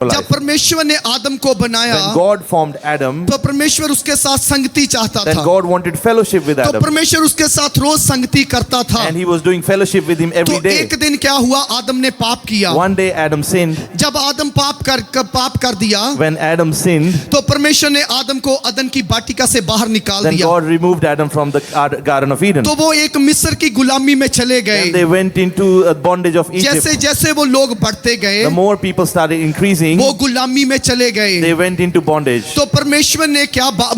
जब परमेश्वर ने आदम को बनाया, When God formed Adam, तो परमेश्वर उसके साथ संगति चाहता then था। God wanted fellowship with तो Adam, परमेश्वर उसके साथ रोज संगति करता था। and He was doing fellowship with him तो every day. एक दिन क्या हुआ, आदम ने पाप किया। One day Adam sinned. जब आदम पाप कर दिया, When Adam sinned, तो परमेश्वर ने आदम को अदन की वाटिका से बाहर निकाल then दिया। God removed Adam from the Garden of Eden. तो वो एक मिस्र की गुलामी में चले And they गए। went into a bondage of जैसे Egypt. जैसे वो लोग बढ़ते गए, The more people started increasing, वो गुलामी में चले गए। they went into bondage. तो परमेश्वर ने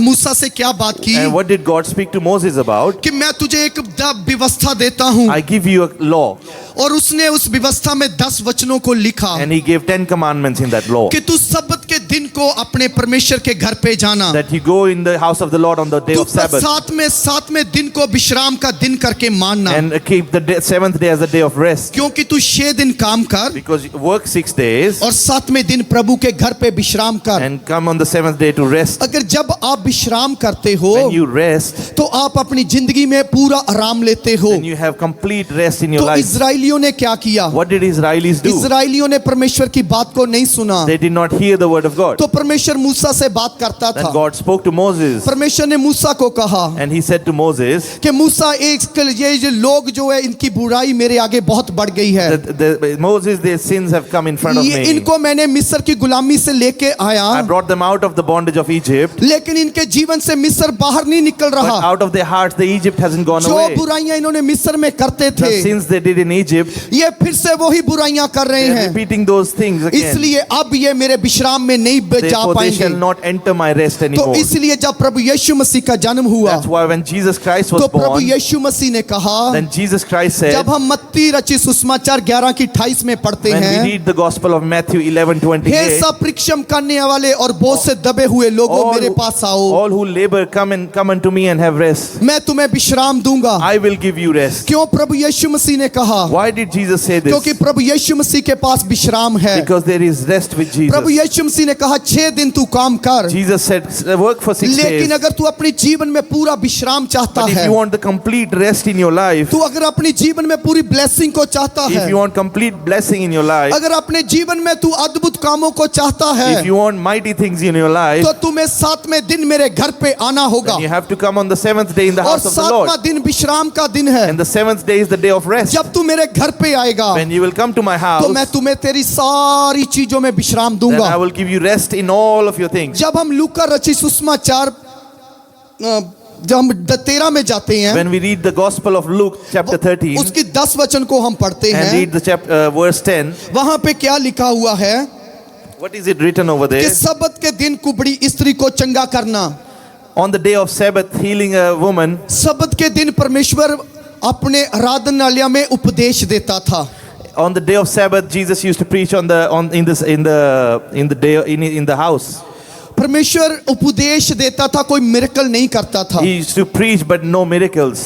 मूसा से क्या बात की, And what did God speak to Moses about? कि मैं तुझे एक व्यवस्था देता हूँ, I give you a law. और उसने उस व्यवस्था में 10 वचनों को लिखा And He gave 10 commandments in that law. कि तू सब्त के दिन को अपने परमेश्वर के घर पे जाना, That you go in the house of the Lord on the day तू of Sabbath. सातवें दिन को विश्राम का दिन करके मानना, And keep the seventh day as a day of rest. क्योंकि तू 6 दिन काम कर Because you work 6 days और 7वें दिन प्रभु के घर पे विश्राम कर। and come on the 7th day to rest. अगर जब आप विश्राम करते हो, When you rest, तो आप अपनी जिंदगी में पूरा आराम लेते हो। then you have complete rest in your तो life. इजराइलियों ने क्या किया, What did Israelis do? इजराइलियों ने परमेश्वर की बात को नहीं सुना। They did not hear the word of God. तो परमेश्वर मूसा से बात करता Then था। God spoke to Moses, परमेश्वर ने मूसा को कहा and He said to Moses कि मूसा, ये जो लोग जो है इनकी बुराई मेरे आगे बहुत बढ़ गई है। that Moses, their sins have come in front of ये me. इनको मैंने मिस्र की गुलामी से लेके I आया, brought them out of the bondage of Egypt, लेकिन इनके जीवन से मिस्र बाहर नहीं निकल but रहा। out of their hearts the Egypt hasn't gone जो away. बुराइयां इन्होंने मिस्र में करते The थे, sins they did in Egypt, ये फिर से वही बुराइयां कर रहे they're हैं। repeating those things again. इसलिए अब ये मेरे विश्राम में नहीं जा Therefore they shall पाएंगे। not enter my rest तो anymore. इसलिए जब प्रभु यीशु मसीह का जन्म हुआ, That's why when Jesus Christ तो was प्रभु born, यीशु मसीह ने कहा, then Jesus Christ said, जब हम मत्ती रचित सुसमाचार 11 की 28 में पढ़ते when we हैं, read the Gospel of Matthew हे 11:28, सब परिश्रम करने वाले और बोझ से दबे हुए लोगों, मेरे पास आओ, all who labor come unto me and have rest. मैं तुम्हें विश्राम दूंगा। I will give you rest. क्यों प्रभु यीशु मसीह ने कहा? Why did Jesus say this? क्योंकि प्रभु यीशु मसीह के पास विश्राम है। Because there is rest with Prabhu Jesus. यीशु मसीह ने कहा 6 दिन तू काम कर, Jesus said, work for 6 लेकिन days. अगर तू अपने जीवन में पूरा विश्राम चाहता But if है, you want the complete rest in your life, तू अगर अपने जीवन में पूरी ब्लेसिंग को चाहता है, if you want complete blessing in your life, अगर अपने जीवन में तू अद्भुत कामों को चाहता है, if you want mighty things in your life, तो तुम्हें 7वें दिन मेरे घर पे आना होगा। then you have to come on the 7th day in the और house of the Lord. 7वां दिन विश्राम का दिन है। And the 7th day is the day of rest. जब तू मेरे घर पे आएगा, When you will come to my तो house, मैं तुम्हें तेरी सारी चीजों में विश्राम then I दूंगा। will give you rest in all of your things. जब हम लूका रचित सुसमाचार जब हम 13 में जाते हैं, When we read the Gospel of Luke chapter 13 उसकी 10 वचन को हम पढ़ते and हैं, read the verse 10, वहां पे क्या लिखा हुआ है what is it written over कि there? सब्त के दिन कुबड़ी स्त्री को चंगा करना। On the day of Sabbath, healing a woman. सब्त के दिन परमेश्वर अपने आराधनालय में उपदेश देता था। On the day of Sabbath, Jesus used to preach in the house. परमेश्वर उपदेश देता था, कोई मिरेकल नहीं करता था। He used to preach, but no miracles.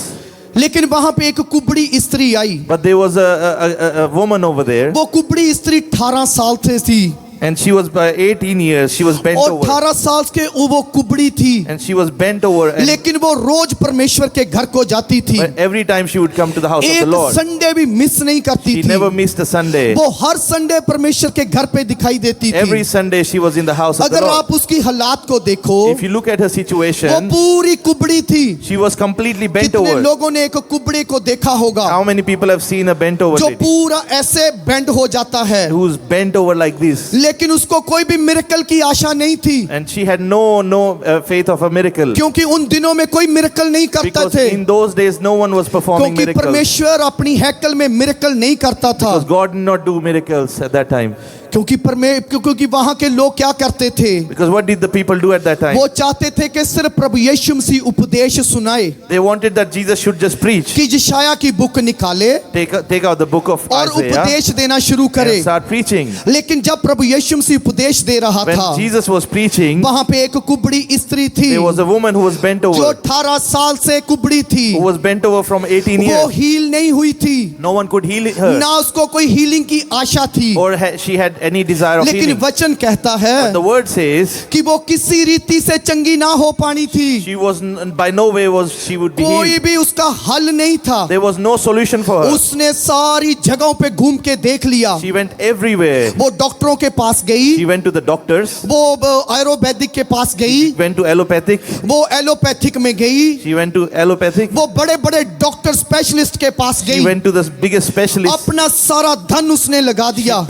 लेकिन वहां पे एक कुबड़ी स्त्री आई। But there was a woman over there, वो कुबड़ी स्त्री 18 साल से थी and she was by 18 years. She was bent और over, 18 साल के वो कुबड़ी थी, and she was bent over. And लेकिन वो रोज परमेश्वर के घर को जाती थी। every time she would come to the house of एक the Lord, संडे भी मिस नहीं करती she थी। never missed a Sunday. वो हर संडे परमेश्वर के घर पे दिखाई देती Every थी। Sunday she was in the house of the अगर Lord. आप उसकी हालात को देखो, If you look at her वो situation, पूरी कुबड़ी थी। she was completely bent कितने over. लोगों ने एक कुबड़े को देखा होगा How many people have seen a bent over जो lady पूरा ऐसे बेंड हो जाता है, who's bent over like this? लेकिन उसको कोई भी मिरेकल की आशा नहीं थी, And she had no faith of a miracle. क्योंकि उन दिनों में कोई मिरेकल नहीं करता Because थे, in those days no one was performing क्योंकि miracles. परमेश्वर अपनी हैकल में मिरेकल नहीं करता था। Because God did not do miracles at that time. क्योंकि वहां के लोग क्या करते थे, Because what did the people do at that time? वो चाहते थे कि सिर्फ प्रभु यीशु मसीह उपदेश सुनाए, They wanted that Jesus should just preach. कि यशायाह की बुक निकाले Take out the book of और Isaiah उपदेश देना शुरू करे। and start preaching. लेकिन जब प्रभु यीशु मसीह उपदेश दे रहा When था, Jesus was preaching, वहां पे एक कुबड़ी स्त्री थी there was a woman who was bent जो over, 18 साल से कुबड़ी थी। who was bent over from 18 वो years. हील नहीं हुई थी, No one could heal her, ना उसको कोई हीलिंग की आशा थी। or she had any desire of लेकिन healing. वचन कहता But है the word says कि वो किसी रीति से चंगी ना हो पानी थी, she was by no way was she would be कोई healed. भी उसका हल नहीं था। There was no solution for her. उसने सारी जगहों पे घूम के देख लिया। She went everywhere. वो डॉक्टरों के पास गई, She went to the doctors. वो आयुर्वेदिक के पास गई, Went to allopathic. वो एलोपैथिक में गई, She went to allopathic. वो बड़े बड़े डॉक्टर स्पेशलिस्ट के पास She गई, went to the biggest specialist. अपना सारा धन उसने लगा दिया,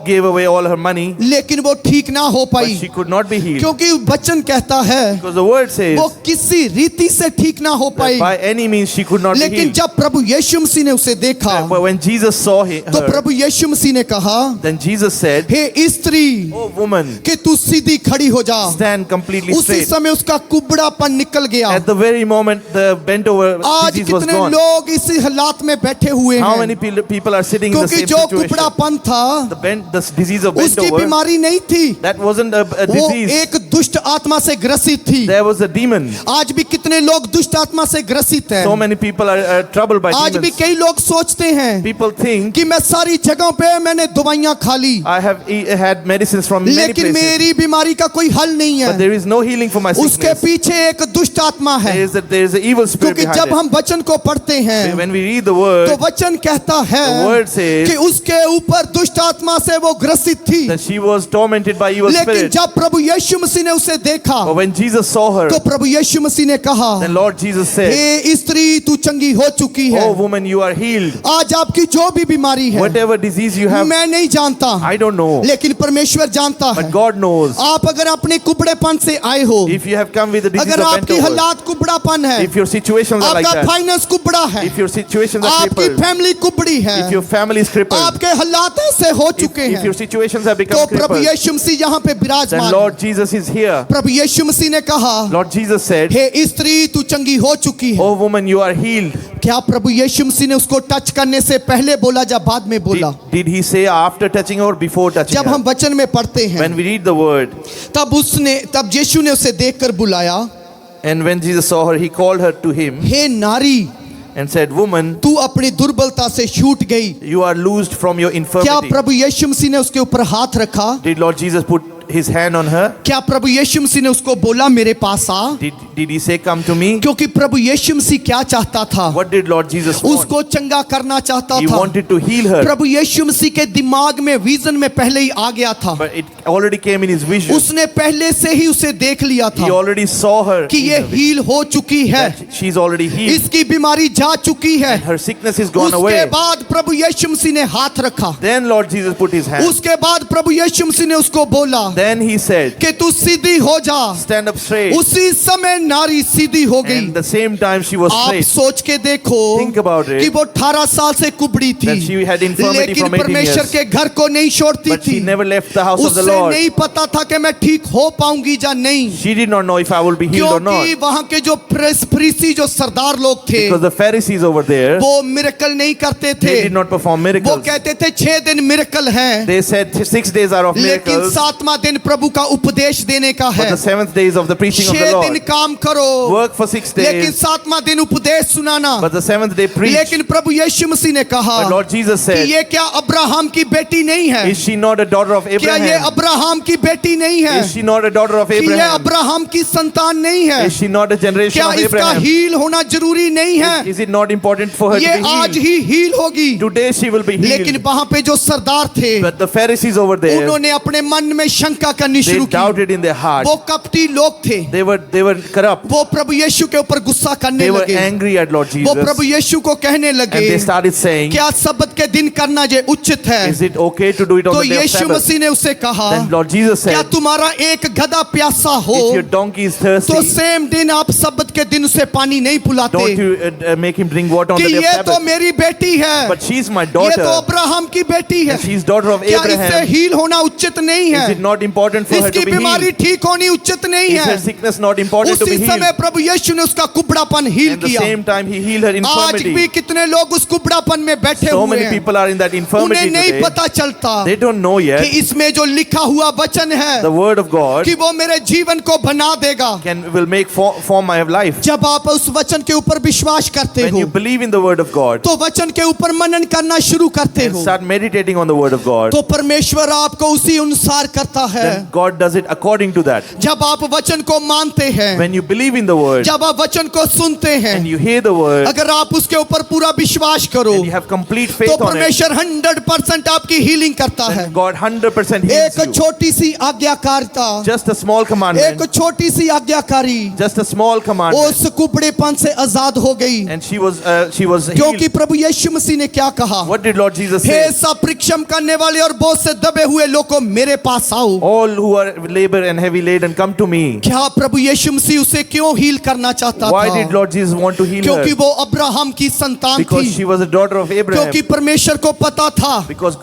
Gave away all her money. लेकिन वो ठीक ना हो But pi, she could not be healed. क्योंकि वचन कहता है Because the word says वो किसी रीति से ठीक ना हो that pi. by any means she could not be लेकिन healed. जब प्रभु यीशु मसीह ने उसे देखा But when Jesus saw तो her, प्रभु यीशु मसीह ने कहा, then Jesus said, हे स्त्री "Oh woman, कि तू सीधी खड़ी हो जा। stand completely उसी straight." समय उसका कुबड़ापन निकल गया। At the very moment the bent over आज disease was कितने gone. लोग इसी हालात में बैठे हुए How हैं, many people are sitting in the क्योंकि same जो situation? कुबड़ापन था The disease of bent उसकी over, बीमारी नहीं थी, that wasn't a वो disease. एक दुष्ट आत्मा से ग्रसित थी। There was a demon. आज भी कितने लोग दुष्ट आत्मा से ग्रसित हैं। So many people are troubled by आज भी demons. कई लोग सोचते हैं People think कि मैं सारी जगहों पे मैंने दवाइयां खा ली, I have had medicines from many लेकिन places, मेरी बीमारी का कोई हल नहीं but है। there is no healing for my उसके sickness. पीछे एक दुष्ट आत्मा है, There is an evil spirit क्योंकि behind जब it. हम वचन को पढ़ते हैं When we read the तो word, वचन कहता है the word says कि उसके ऊपर दुष्ट आत्मा से वो ग्रसित थी। that she was tormented by evil लेकिन spirits. जब प्रभु यीशु मसीह ने उसे देखा But when Jesus saw her, तो प्रभु यीशु मसीह ने कहा, then Lord Jesus said, हे स्त्री तू चंगी हो चुकी है। "Oh woman, you are healed. आज आपकी जो भी बीमारी है Whatever disease you have, मैं नहीं जानता, I don't know, लेकिन परमेश्वर जानता है। but God knows. आप अगर अपने कुबड़ेपन से आए हो, If you have come with the disease अगर of bent आपकी over, हालात कुबड़ापन है, if your situations are like आपका that, फाइनेंस कुबड़ा है, if your situations are आपकी crippled, फैमिली कुबड़ी है, if your family is crippled, आपके हालात ऐसे हो चुके if your हैं, situations have तो become प्रभु crippled, यीशु मसीह यहाँ पे then विराजमान। Lord Jesus is here. प्रभु यीशु मसीह ने कहा, Lord Jesus said, हे स्त्री तू चंगी हो चुकी है। "Oh woman, you are healed." क्या प्रभु यीशु मसीह ने उसको टच करने से पहले बोला या बाद में बोला? Did he say after touching her or before touching जब हम her? वचन में पढ़ते हैं When we read the word, तब यीशु ने उसे देखकर बुलाया, and when Jesus saw her, he called her to him हे नारी and said, "Woman, तू अपनी दुर्बलता से छूट गई। you are loosed from your क्या infirmity." प्रभु यीशु मसीह ने उसके ऊपर हाथ रखा? Did Lord Jesus put his hand on her? क्या प्रभु यीशु मसीह ने उसको बोला मेरे पास आ? Did he say, "Come to me"? क्योंकि प्रभु यीशु मसीह क्या चाहता था? What did Lord Jesus want? उसको चंगा करना चाहता He था। wanted to heal her, प्रभु यीशु मसीह के दिमाग में विजन में पहले ही आ गया था, but it already came in his vision. उसने पहले से ही उसे देख लिया He था already saw her. कि ये हील हो चुकी है, That she's already healed. इसकी बीमारी जा चुकी है। Her sickness is gone उसके away. बाद प्रभु यीशु मसीह ने हाथ रखा, Then Lord Jesus put his hand. उसके बाद प्रभु यीशु मसीह ने उसको बोला Then he said, कि तू सीधी हो जा। "Stand up straight." उसी समय नारी सीधी हो गई। And the same time she was आप straight. सोच के देखो Think about it. कि वो 18 साल से कुबड़ी थी, That she had infirmity लेकिन from 18 परमेश्वर years. के घर को नहीं छोड़ती But थी। she never left the house of the उससे Lord. नहीं पता था कि मैं ठीक हो पाऊंगी या नहीं, She did not know if I will be healed or not. क्योंकि वहां के जो फरीसी जो सरदार लोग थे Because the Pharisees over there, वो मिरेकल नहीं करते थे। they did not perform वो miracles. कहते थे 6 दिन मिरेकल है, They said 6 days are of लेकिन miracles, 7वां दिन प्रभु का उपदेश देने का but है। the 7th day is of the preaching of the 6 दिन Lord. काम करो, Work for 6 लेकिन days, 7वां दिन उपदेश सुनाना। but the 7th day preach. लेकिन प्रभु यीशु मसीह ने कहा But Lord Jesus कि said, ये क्या अब्राहम की बेटी नहीं है? "Is she not a daughter of क्या ये Abraham? अब्राहम की बेटी नहीं है? Is she not a daughter of कि ये Abraham? अब्राहम की संतान नहीं है? Is she not a generation क्या of इसका Abraham? हील होना जरूरी नहीं है? Is it not important for her ये to be आज healed? ही हील होगी। Today she will be लेकिन healed." वहां पे जो सरदार थे But the Pharisees over there, उन्होंने अपने मन में शंका करनी they शुरू की। doubted in their heart. वो कपटी लोग थे, They were corrupt. वो प्रभु यीशु के ऊपर गुस्सा करने They were लगे। angry at Lord वो Jesus. प्रभु यीशु को कहने And लगे they started saying, क्या सब्त के दिन करना ये उचित है? "Is it okay to do it on तो the day of Yeshu Sabbath?" मसीह ने उसे कहा Then Lord Jesus क्या said, तुम्हारा एक गधा प्यासा हो "If your donkey is तो thirsty, सेम दिन आप सब्त के दिन उसे पानी नहीं पिलाते don't you make him drink water on कि the day of ये तो Sabbath?" मेरी बेटी है, But she's my ये तो daughter. अब्राहम की बेटी है, And she's daughter of क्या इससे Abraham. हील होना उचित नहीं है? Is it not not important for her इसकी to be बीमारी healed. ठीक होनी उचित नहीं Is her है। sickness not important to उसी be समय healed? प्रभु यीशु ने उसका कुबड़ापन हील At the किया। same time, he healed her आज भी infirmity. कितने लोग उस कुबड़ापन में बैठे So हुए many हैं, people are in that उन्हें infirmity नहीं today. पता चलता They don't know कि yet इसमें जो लिखा हुआ वचन है the word of God कि वो मेरे जीवन को बना देगा। will make form my life. जब आप उस वचन के ऊपर विश्वास करते When हो you believe in the word of God तो वचन के ऊपर मनन करना शुरू करते and हो start meditating on the word of God, तो परमेश्वर आपको उसी अनुसार करता है। then God does it according to that. जब आप वचन को मानते हैं, When you believe in the word जब आप वचन को सुनते हैं, and you hear the word अगर आप उसके ऊपर पूरा विश्वास करो and you have complete तो faith on it, परमेश्वर 100% आपकी हीलिंग करता है। then God 100% heals एक you. छोटी सी आज्ञाकारिता, Just a small एक commandment, छोटी सी आज्ञाकारी just a small commandment, उस कुबड़ेपन से आजाद हो गई। and she was क्योंकि healed. प्रभु यीशु मसीह ने क्या कहा, What did Lord Jesus hey say? सब परिश्रम करने वाले और बोझ से दबे हुए लोगों मेरे पास आओ। All who are labor and heavy laden, come to me. क्या प्रभु यीशु मसीह उसे क्यों हील करना चाहता Why था? did Lord Jesus want to heal क्योंकि her? वो अब्राहम की संतान Because थी। she was a daughter of Abraham. क्योंकि परमेश्वर को पता था Because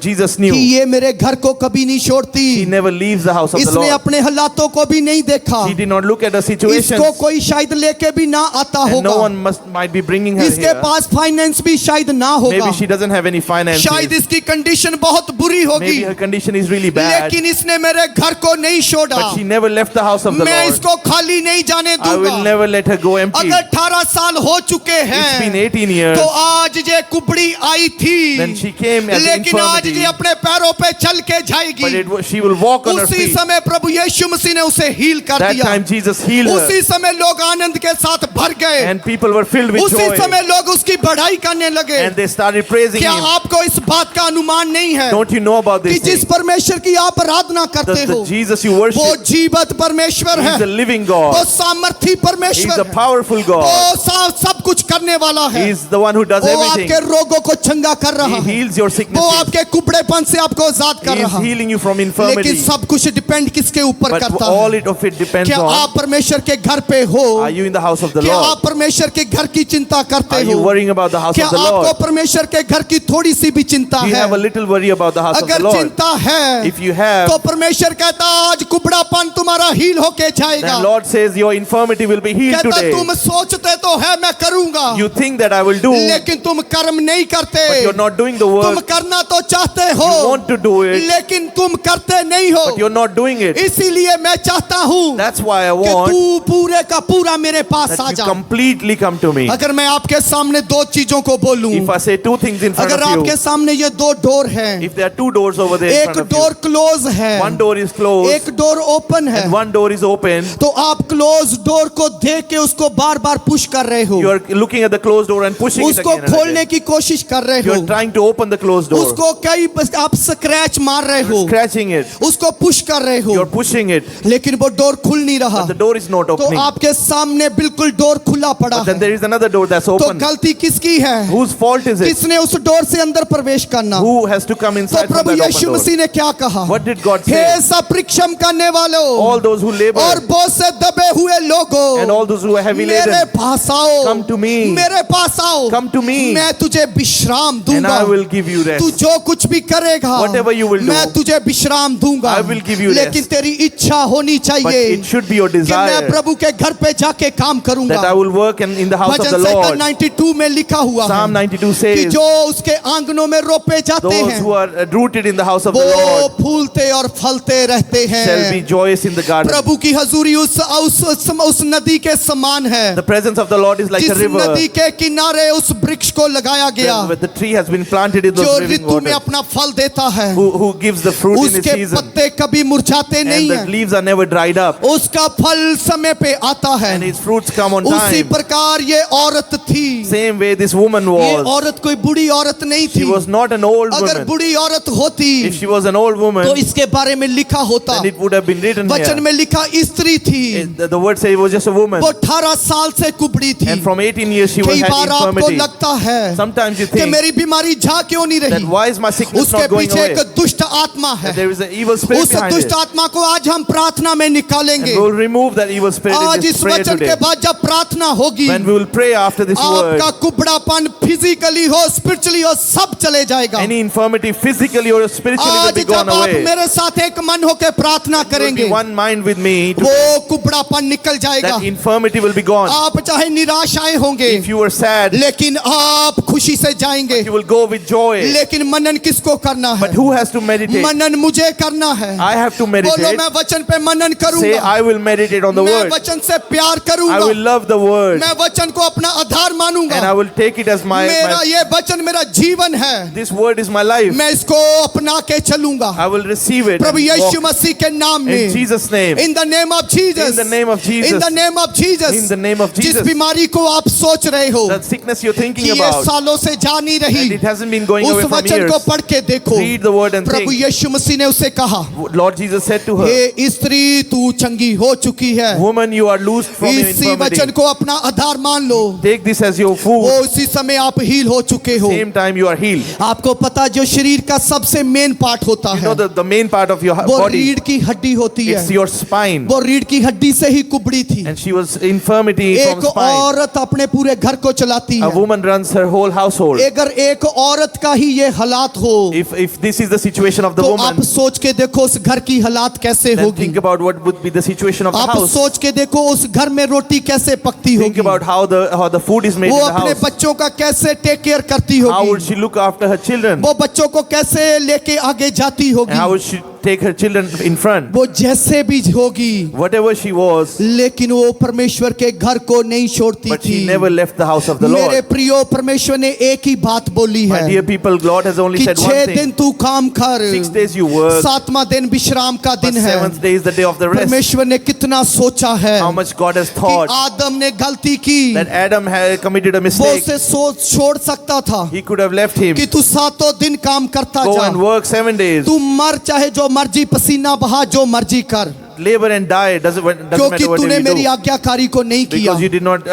Jesus कि knew ये मेरे घर को कभी नहीं he छोड़ती। never leaves the house of the इसने Lord. अपने हालातों को भी नहीं देखा। He did not look at the situation. इसको कोई शायद लेके भी ना आता And no होगा। one might be bringing her इसके here. पास फाइनेंस भी शायद ना होगा। Maybe she doesn't have any finances. शायद इसकी कंडीशन बहुत बुरी होगी। Maybe her condition is really bad. लेकिन इसने मेरे घर को नहीं छोड़ा। But she never left the house of the मैं Lord. इसको खाली नहीं जाने I will दूंगा। never let her go empty. अगर 18 साल हो चुके It's been हैं 18 years. तो आज ये कुबड़ी आई थी, Then she came as लेकिन आज infirmity. ये अपने पैरों पे चल के But जाएगी। she will walk on her उसी feet. समय प्रभु यीशु मसीह ने उसे हील कर That दिया। time Jesus healed her. उसी समय लोग आनंद के साथ भर गए। And people were filled with उसी joy. समय लोग उसकी बढ़ाई करने लगे। And they started praising क्या him. आपको इस बात का अनुमान नहीं है Don't you know about कि this जिस thing? परमेश्वर की आप आराधना करते हो The Jesus you वो worship, जीवत परमेश्वर He है, is a living वो God. सामर्थी He is परमेश्वर a है, powerful वो God. सब कुछ करने वाला है। He is the one who does वो everything. आपके रोगों को चंगा कर रहा He है, heals your वो sicknesses. आपके कुबड़ेपन से आपको आजाद कर He is रहा है। healing you from लेकिन infirmity. सब कुछ डिपेंड किसके ऊपर But करता all है? it of it depends क्या on, आप परमेश्वर के घर पे हो? are you in the house of the क्या Lord? आप परमेश्वर के घर की चिंता करते Are you हो? worrying about the house क्या of the आपको Lord? परमेश्वर के घर की थोड़ी सी भी चिंता Do you है? have a little worry about the house of the अगर Lord? चिंता है If you have, तो परमेश्वर कहता आज कुबड़ापन तुम्हारा हील होके जाएगा। then Lord says your infirmity will be healed कहता today. तुम सोचते तो है मैं करूंगा, You think that I will do, लेकिन तुम कर्म नहीं करते। but you're not doing the तुम work. करना तो चाहते हो, You want to do it, लेकिन तुम करते नहीं हो। but you're not doing it. इसीलिए मैं चाहता हूँ That's why I कि want तू पूरे का पूरा मेरे पास आ that you जा। completely come to me. अगर मैं आपके सामने दो चीजों को बोलूं, If I say two things in front अगर of आपके you, सामने ये दो डोर हैं, if there are two doors over there in एक front of door you, close है, one door is closed एक डोर ओपन है, and one door is open, तो आप क्लोज डोर को देख के उसको बार बार पुश कर रहे हो, you are looking at the closed door and pushing it उसको again and खोलने again. की कोशिश कर रहे You हो, are trying to open the closed door, उसको कई आप स्क्रैच मार रहे हो, scratching it, उसको पुश कर रहे you are हो, pushing it, लेकिन वो डोर खुल नहीं रहा। but the door is not तो opening. आपके सामने बिल्कुल डोर खुला पड़ा But then है। there is another door that's तो open. गलती किसकी है? Whose fault is it? किसने उस डोर से अंदर प्रवेश करना? Who has to come तो inside from Prabhu that open Yeshu door? मसीह ने क्या कहा? What did God hey say? सब परिश्रम करने वालों All those who labor और बोझ से दबे हुए लोगों, and all those who are heavy मेरे laden, पास आओ, come to me. मेरे पास आओ, Come to me. मैं तुझे विश्राम and दूंगा। I will give you तू rest. जो कुछ भी करेगा, Whatever you will do, मैं तुझे विश्राम दूंगा। I will give you लेकिन rest. तेरी इच्छा होनी But चाहिए it should be your कि मैं desire प्रभु के घर पे जाके काम करूंगा। that I will work in the house of the bhajan Samhita Lord. 92 में लिखा हुआ Psalm है 92 कि says, जो उसके आंगनों में रोपे जाते those हैं who are rooted in the house of the वो Lord फूलते और फलते रहते shall be हैं। joyous in the garden. प्रभु की हजूरी उस नदी के समान है, The presence of the Lord is like जिस a river नदी के किनारे उस वृक्ष को लगाया गया where the tree has been planted in जो those living ऋतु में waters, अपना फल देता है, who gives the fruit in its उसके season, पत्ते कभी मुरझाते and नहीं the हैं, leaves are never dried up, उसका फल समय पे आता है। and its fruits come on उसी time. प्रकार ये औरत थी, Same way this woman ये was. औरत कोई बुढ़ी औरत नहीं She थी। was not an old अगर woman. बुढ़ी औरत होती If she was an old woman, तो इसके बारे में लिखा होता, then it would have been written वचन here. में लिखा स्त्री थी, The word says it was just a woman. वो 18 साल से कुबड़ी थी। And from 18 years she was कई had बार आपको infirmity. लगता है Sometimes you कि think मेरी बीमारी जा क्यों नहीं that रही, why is my sickness उसके not going पीछे away? एक दुष्ट आत्मा है। That there is an evil spirit उस behind दुष्ट it. आत्मा को आज हम प्रार्थना में And निकालेंगे। we will remove that evil spirit in आज this इस prayer वचन के today. बाद जब प्रार्थना होगी, When we will pray after this word, आपका कुबड़ापन फिजिकली हो, स्पिरिचुअली हो, सब चले जाएगा। any infirmity physically or spiritually will आज be जब gone आप away. मेरे साथ साथ एक मन होकर प्रार्थना You will करेंगे, be one mind with me. वो कुबड़ापन निकल जाएगा। That infirmity will be gone. आप चाहे निराश आए होंगे, If you were sad, लेकिन आप खुशी से जाएंगे। you will go with joy. लेकिन मनन किसको करना है? But who has to meditate? मनन मुझे करना है। I have to बोलो, meditate. मैं वचन पे मनन Say, करूंगा, I will meditate on the मैं word. वचन से प्यार I करूंगा, will love the word. मैं वचन को अपना आधार And I मानूंगा। will take it as my ये वचन मेरा जीवन है, this word is my life. मैं इसको अपना के चलूंगा I will receive it. Prabhu and Yeshu walk मसीह के नाम in में। Jesus' name. In the name of Jesus. In the name of Jesus. In the name of Jesus. In the name of जिस Jesus. बीमारी को आप सोच रहे हो That sickness you're कि thinking ये about, सालों से जा नहीं रही, and it hasn't been going away उस from वचन years. को पढ़ के देखो। Read the word and Prabhu think. यीशु मसीह ने उसे कहा, Lord Jesus said to her, हे स्त्री तू चंगी हो चुकी है। woman, you are loosed from your इसी infirmity. वचन को अपना आधार मान लो। Take this as your वो food. उसी समय आप हील हो चुके हो। Same time you are healed. आपको पता जो शरीर का सबसे मेन पार्ट होता You know है, the main part of your वो body, रीढ़ की हड्डी होती it's है। your spine. वो रीढ़ की हड्डी से ही कुबड़ी थी। And she was infirmity from एक spine. औरत अपने पूरे घर को चलाती A है। woman runs her whole household. अगर एक औरत का ही ये हालात हो, If this is the situation of the तो woman, आप सोच के देखो उस घर की हालात कैसे then होगी। think about what would be the situation of the आप house. सोच के देखो उस घर में रोटी कैसे पकती Think होगी, about how the food is made वो in the अपने house. बच्चों का कैसे टेक केयर करती How would होगी, she look after her children? वो बच्चों को कैसे लेके आगे जाती And how होगी, would she take her children in front? वो जैसे भी होगी, Whatever she was, लेकिन वो परमेश्वर के घर को नहीं छोड़ती but थी। she never left the house of the मेरे Lord. प्रियो, परमेश्वर ने एक ही बात बोली My है dear people, God has only कि said 6 one दिन thing. तू काम कर, 6 days you work, 7वां दिन विश्राम का but दिन है। 7th day is the day of the rest. परमेश्वर ने कितना सोचा है How much God has कि thought आदम ने गलती की, that Adam had committed a वो mistake. उसे सोच छोड़ सकता था He could have left him. कि तू 7 दिन काम करता Go जा, and work 7 days. तू मर चाहे जो मर्जी, पसीना बहा जो मर्जी कर, Labor and die. Doesn't क्योंकि matter what तूने you मेरी do. आज्ञाकारी को नहीं किया। Because you did not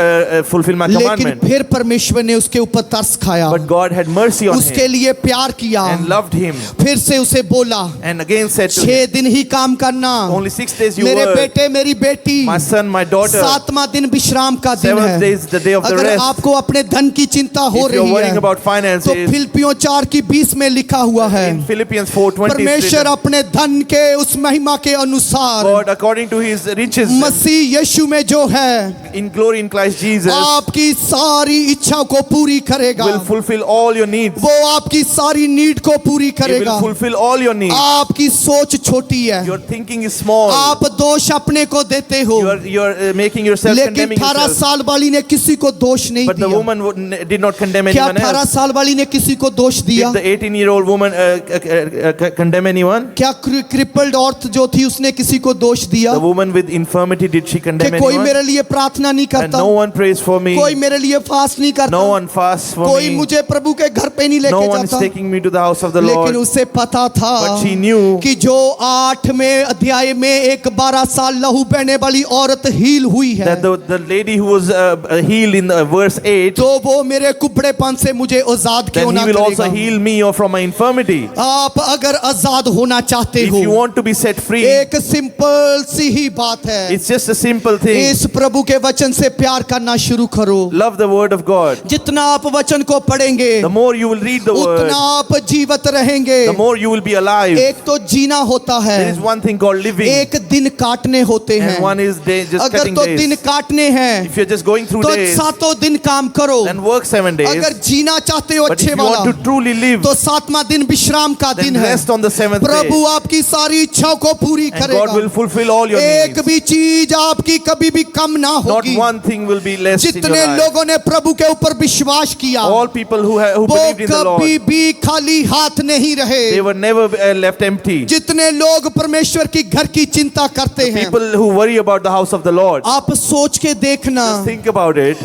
fulfill my लेकिन commandment. फिर परमेश्वर ने उसके ऊपर तरस खाया, But God had mercy on उसके him लिए प्यार किया, and loved him. फिर से उसे बोला And again said to 6 him, दिन ही काम करना, only 6 days you मेरे work. बेटे मेरी बेटी, My son, my daughter. 7वां दिन विश्राम का दिन 7th day है। is the day of the अगर rest. आपको अपने धन की चिंता हो If you're रही worrying है about तो finances, फिलिपियों 4:20 में लिखा हुआ है, in Philippians 4:20, परमेश्वर अपने धन के उस महिमा के अनुसार God, according to His riches मसीह यीशु में जो है, in glory in Christ Jesus, आपकी सारी इच्छा को पूरी करेगा। will fulfill all your needs. वो आपकी सारी नीड को पूरी He करेगा। will fulfill all your needs. आपकी सोच छोटी है, Your thinking is small. आप दोष अपने को देते हो, You're making yourself लेकिन condemning 18 yourself. साल वाली ने किसी को दोष नहीं But the दिया। woman did not condemn क्या anyone 18 else. साल वाली ने किसी को दोष दिया? Did the 18-year-old woman condemn anyone? क्या क्रिपल्ड औरत जो थी उसने किसी को दोष दिया? The woman with infirmity, did she condemn कि कोई anyone? मेरे लिए प्रार्थना नहीं And करता, no one prays for me. कोई मेरे लिए फास्ट नहीं करता, No one fasts for कोई me. मुझे प्रभु के घर पे नहीं No लेके one is जाता। taking me to the house of the लेकिन Lord. उसे पता था But she knew कि जो 8वें अध्याय में एक 12 साल लहू बहने वाली औरत हील हुई है, that the lady who was healed in verse 8, तो वो मेरे कुबड़ेपन से मुझे आजाद क्यों then ना He will also करेगा? heal me or from my infirmity. आप अगर आजाद होना चाहते If you हो, want to be set free, एक सिंपल सी ही बात है, it's just a simple thing. इस प्रभु के वचन से प्यार करना शुरू करो। Love the word of God. जितना आप वचन को पढ़ेंगे, The more you will read the word, उतना आप जीवित रहेंगे। the more you will be alive. एक तो जीना होता है, There is one thing called living, एक दिन काटने होते and हैं। one is just अगर cutting तो दिन days. काटने हैं If you're just going through तो days, 7 दिन काम करो। then work 7 days. अगर जीना चाहते हो But अच्छे if you want वाला, to truly live, तो 7वां दिन विश्राम का then दिन है। rest on the 7th Prabhu day, आपकी सारी इच्छाओं को पूरी and God will करेगा। fulfill all your एक needs. भी चीज आपकी कभी भी कम ना Not होगी। one thing will be less in your जितने life. लोगों ने प्रभु के ऊपर विश्वास किया, All people who वो believed in the कभी Lord, भी खाली हाथ नहीं रहे। they were never left empty. जितने लोग परमेश्वर की घर की चिंता करते हैं, People who worry about the house of the Lord, आप सोच के देखना, think about it.